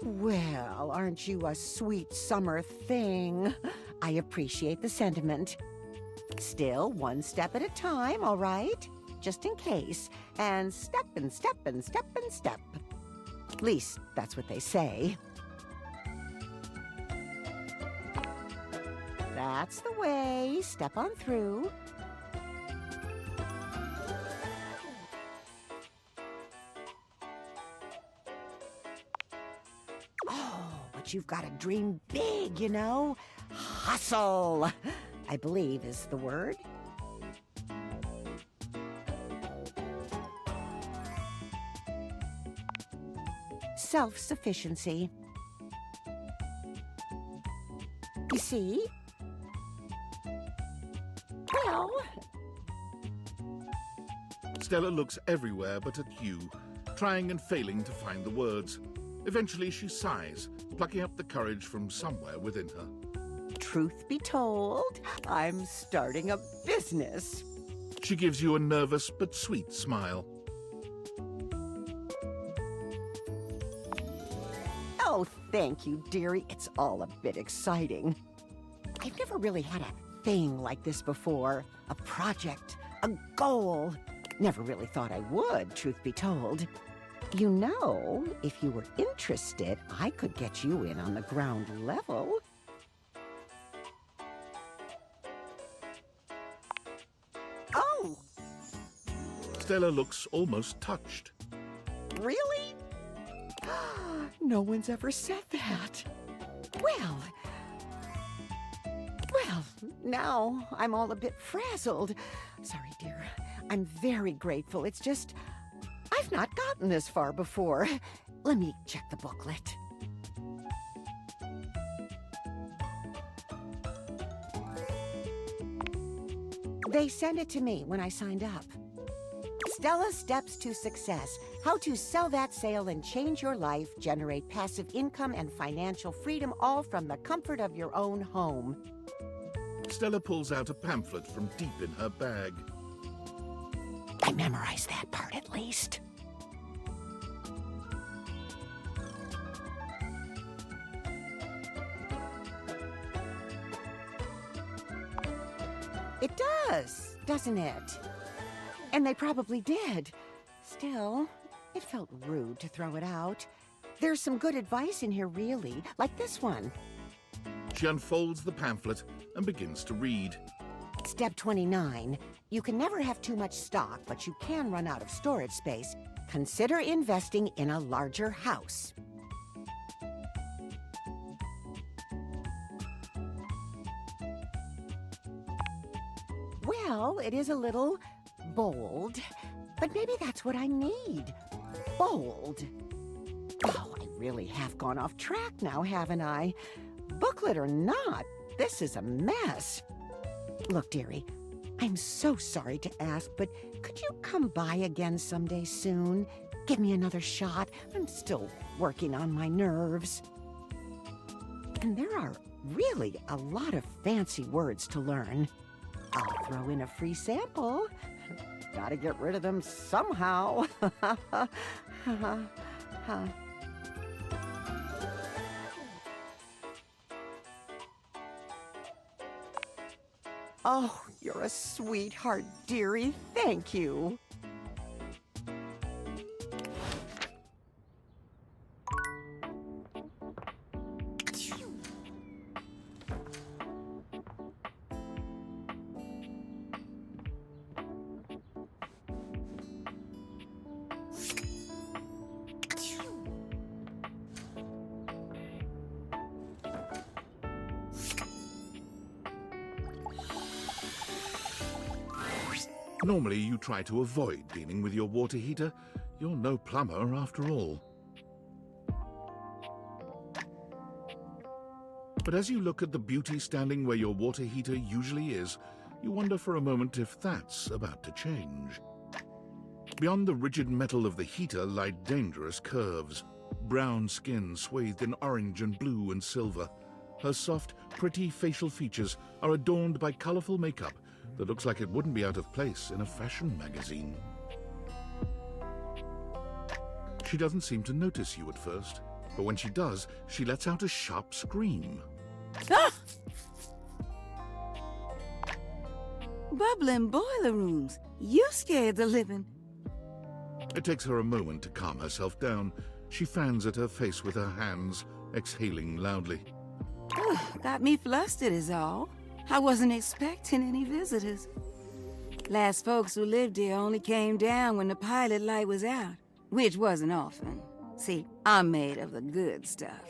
Well, aren't you a sweet summer thing? I appreciate the sentiment. Still, one step at a time, all right? Just in case. And step and step and step and step. At least, that's what they say. That's the way. Step on through. Oh, But you've got to dream big, you know? Hustle, I believe is the word. Self-sufficiency. You see? Well... Stella looks everywhere but at you, trying and failing to find the words. Eventually she sighs, plucking up the courage from somewhere within her. Truth be told, I'm starting a business. She gives you a nervous but sweet smile. Oh, thank you, dearie. It's all a bit exciting. I've never really had a thing like this before. A project, a goal. Never really thought I would, truth be told. You know, if you were interested, I could get you in on the ground level. Oh! Stella looks almost touched. Really? No one's ever said that. Well, now I'm all a bit frazzled. Sorry, dear. I'm very grateful. It's just, I've not gotten this far before. Let me check the booklet. They sent it to me when I signed up. Stella's Steps to Success. How to sell that sale and change your life, generate passive income and financial freedom, all from the comfort of your own home. Stella pulls out a pamphlet from deep in her bag. I memorized that part at least. It does, doesn't it? And they probably did. Still, it felt rude to throw it out. There's some good advice in here, really, like this one. She unfolds the pamphlet and begins to read. Step 29. You can never have too much stock, but you can run out of storage space. Consider investing in a larger house. Well, it is a little bold, but maybe that's what I need. Bold. Oh, I really have gone off track now, haven't I? Booklet or not, this is a mess. Look, dearie, I'm so sorry to ask, but could you come by again someday soon? Give me another shot. I'm still working on my nerves. And there are really a lot of fancy words to learn. I'll throw in a free sample. Gotta get rid of them somehow. Oh, you're a sweetheart, dearie. Thank you. Normally, you try to avoid dealing with your water heater. You're no plumber, after all. But as you look at the beauty standing where your water heater usually is, you wonder for a moment if that's about to change. Beyond the rigid metal of the heater lie dangerous curves. Brown skin swathed in orange and blue and silver. Her soft, pretty facial features are adorned by colorful makeup that looks like it wouldn't be out of place in a fashion magazine. She doesn't seem to notice you at first, but when she does, she lets out a sharp scream. Ah! Bubbling boiler rooms. You scared the living. It takes her a moment to calm herself down. She fans at her face with her hands, exhaling loudly. Got me flustered is all. I wasn't expecting any visitors. Last folks who lived here only came down when the pilot light was out, which wasn't often. See, I'm made of the good stuff.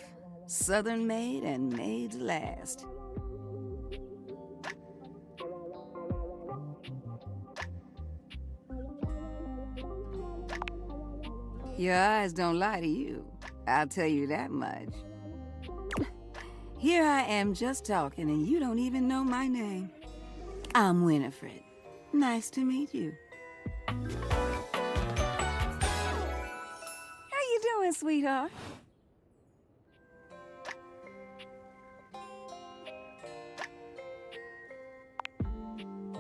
Southern made and made to last. Your eyes don't lie to you, I'll tell you that much. Here I am just talking and you don't even know my name. I'm Winifred. Nice to meet you. How you doing, sweetheart?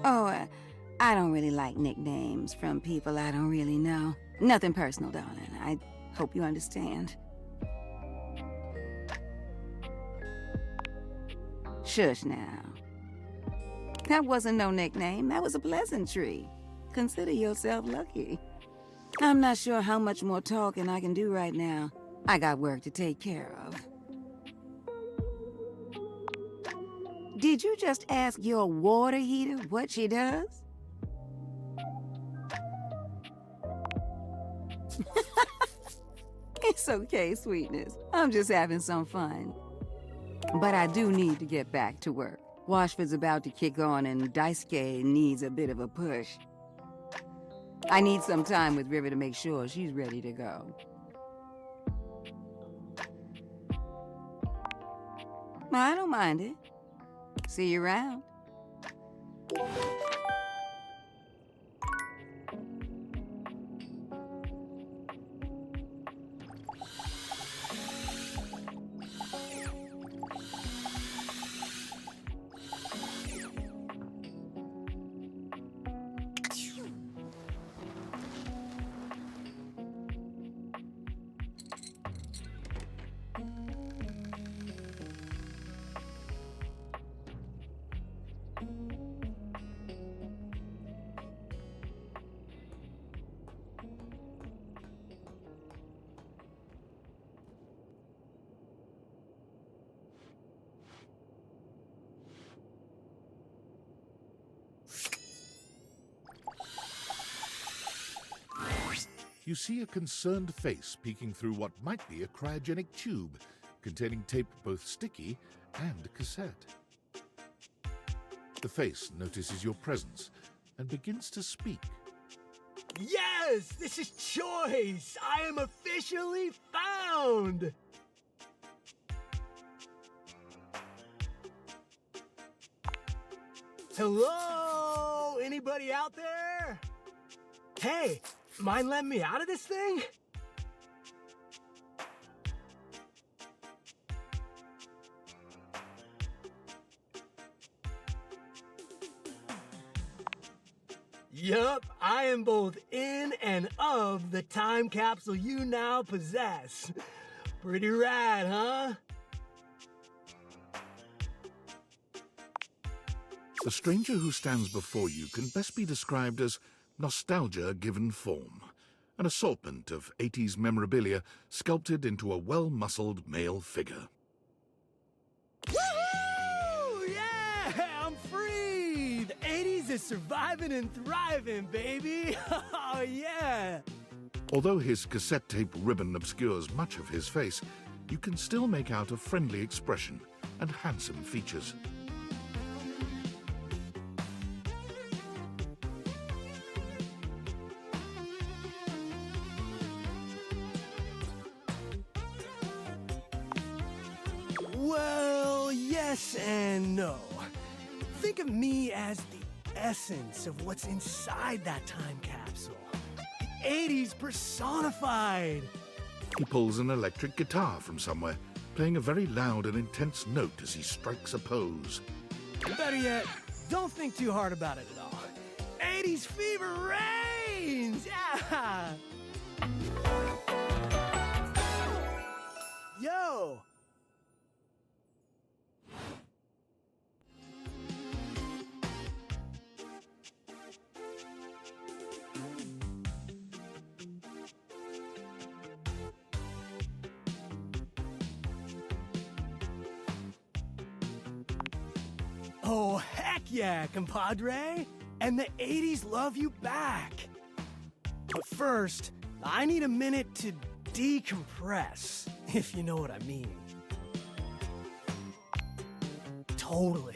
Oh, I don't really like nicknames from people I don't really know. Nothing personal, darling. I hope you understand. Shush now. That wasn't no nickname. That was a pleasantry. Consider yourself lucky. I'm not sure how much more talking I can do right now. I got work to take care of. Did you just ask your water heater what she does? It's okay, sweetness. I'm just having some fun. But I do need to get back to work. Washford's about to kick on and Daisuke needs a bit of a push. I need some time with River to make sure she's ready to go. I don't mind it. See you around. You see a concerned face peeking through what might be a cryogenic tube containing tape both sticky and cassette. The face notices your presence and begins to speak. Yes! This is Choice! I am officially found! Hello? Anybody out there? Hey, mind letting me out of this thing? Yup, I am both in and of the time capsule you now possess. Pretty rad, huh? The stranger who stands before you can best be described as nostalgia given form, an assortment of 80s memorabilia sculpted into a well-muscled male figure. Woohoo! Yeah! I'm free! The 80s is surviving and thriving, baby! Oh, yeah! Although his cassette tape ribbon obscures much of his face, you can still make out a friendly expression and handsome features. Well, yes and no. Think of me as the essence of what's inside that time capsule. The 80s personified. He pulls an electric guitar from somewhere, playing a very loud and intense note as he strikes a pose. Better yet, don't think too hard about it at all. 80s fever reigns! Yeah! Yo! Oh, heck yeah, compadre! And the 80s love you back! But first, I need a minute to decompress, if you know what I mean. Totally.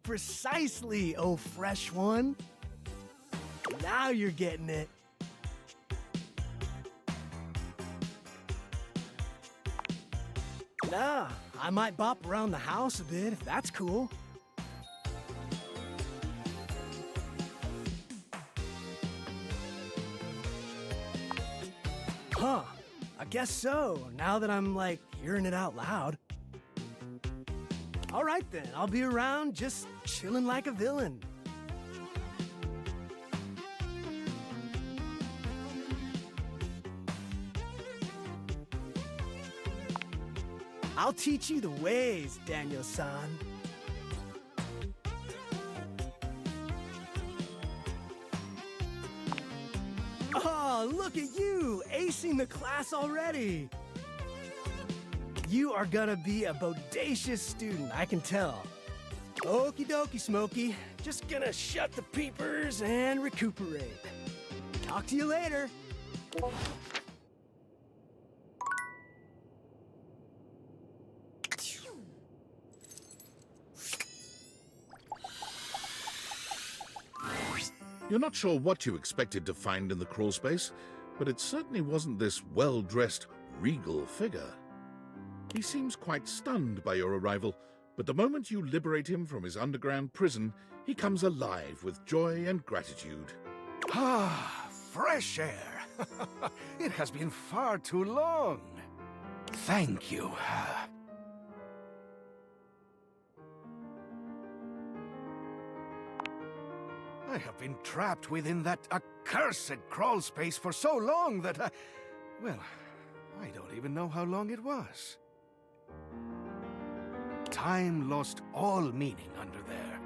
Precisely, oh fresh one. Now you're getting it. Nah, I might bop around the house a bit if that's cool. Huh, I guess so, now that I'm, like, hearing it out loud. All right then, I'll be around just chilling like a villain. I'll teach you the ways, Daniel-san. Oh, look at you, acing the class already. You are gonna be a bodacious student, I can tell. Okie dokie, Smokey. Just gonna shut the peepers and recuperate. Talk to you later. You're not sure what you expected to find in the crawl space, but it certainly wasn't this well-dressed, regal figure. He seems quite stunned by your arrival, but the moment you liberate him from his underground prison, he comes alive with joy and gratitude. Ah, fresh air. It has been far too long. Thank you. I have been trapped within that accursed crawl space for so long that well, I don't even know how long it was. Time lost all meaning under there.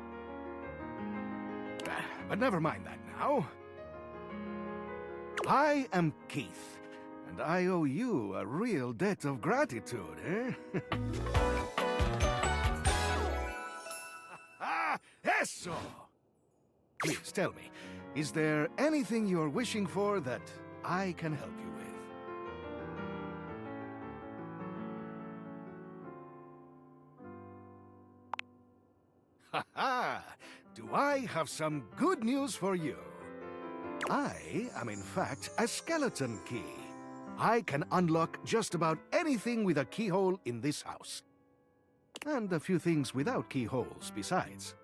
But never mind that now. I am Keith, and I owe you a real debt of gratitude, eh? Eso! Please tell me, is there anything you're wishing for that I can help you with? Ha-ha! Do I have some good news for you? I am in fact a skeleton key. I can unlock just about anything with a keyhole in this house. And a few things without keyholes besides.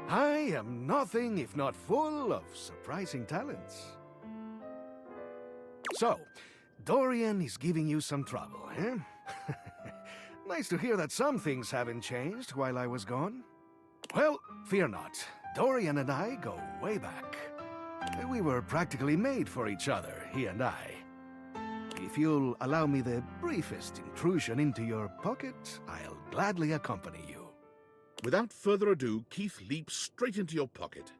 I am nothing if not full of surprising talents. So, Dorian is giving you some trouble, eh? Nice to hear that some things haven't changed while I was gone. Well, fear not. Dorian and I go way back. We were practically made for each other, he and I. If you'll allow me the briefest intrusion into your pocket, I'll gladly accompany you. Without further ado, Keith leaps straight into your pocket.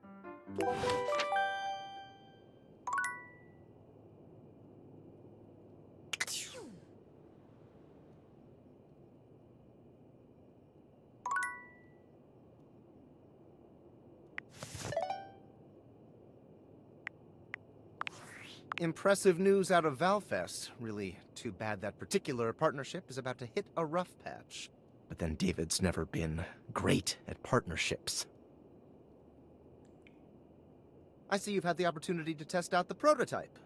Impressive news out of Valfest. Really too bad that particular partnership is about to hit a rough patch. But then David's never been great at partnerships. I see you've had the opportunity to test out the prototype.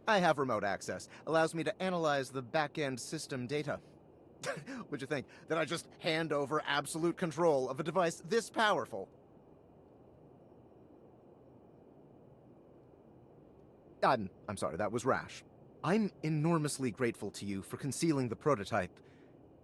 I have remote access. Allows me to analyze the back-end system data. What'd you think? That I just hand over absolute control of a device this powerful? I'm sorry, that was rash. I'm enormously grateful to you for concealing the prototype.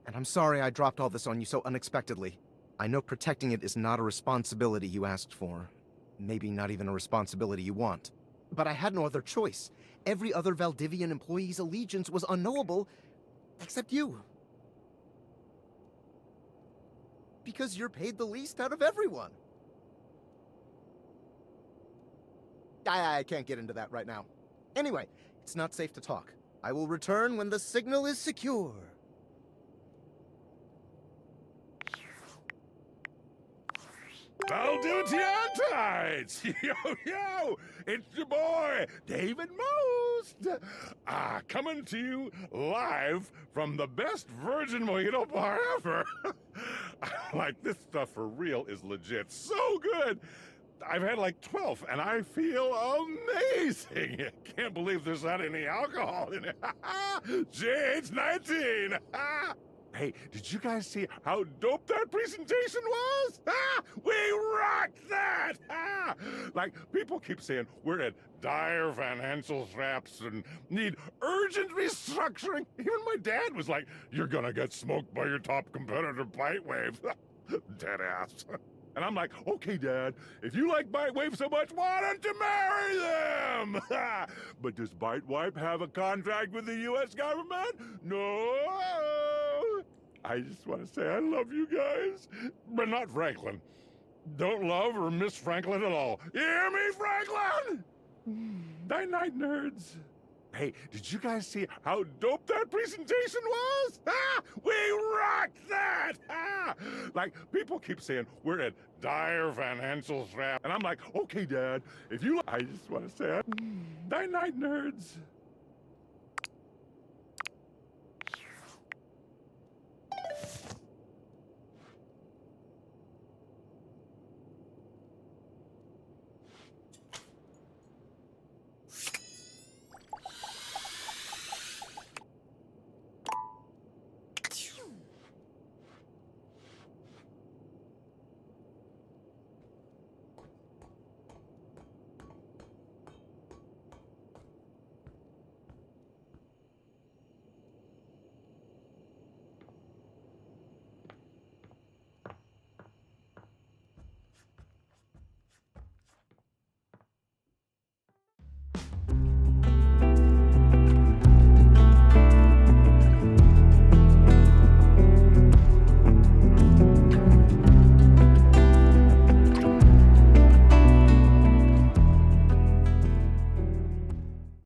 And I'm sorry I dropped all this on you so unexpectedly. I know protecting it is not a responsibility you asked for. Maybe not even a responsibility you want. But I had no other choice. Every other Valdivian employee's allegiance was unknowable, except you. Because you're paid the least out of everyone. I can't get into that right now. Anyway, it's not safe to talk. I will return when the signal is secure. Valdivian Tides! Yo, yo! It's your boy, David Most! Coming to you live from the best virgin mojito bar ever. Like, this stuff for real is legit so good. I've had like 12, and I feel amazing. Can't believe there's not any alcohol in it. JH19! Hey, did you guys see how dope that presentation was? We rocked that! Like, people keep saying we're at dire financial straps and need urgent restructuring. Even my dad was like, you're gonna get smoked by your top competitor, Bitewave. Dead ass. And I'm like, okay, Dad, if you like Bitewave so much, why don't you marry them? But does Bitewave have a contract with the U.S. government? No. I just want to say I love you guys, but not Franklin. Don't love or miss Franklin at all. You hear me, Franklin? Night-night, nerds. Hey, did you guys see how dope that presentation was? We rocked that! Like, people keep saying we're at dire financial straps. And I'm like, okay, Dad, if you... I just want to say, night-night, nerds.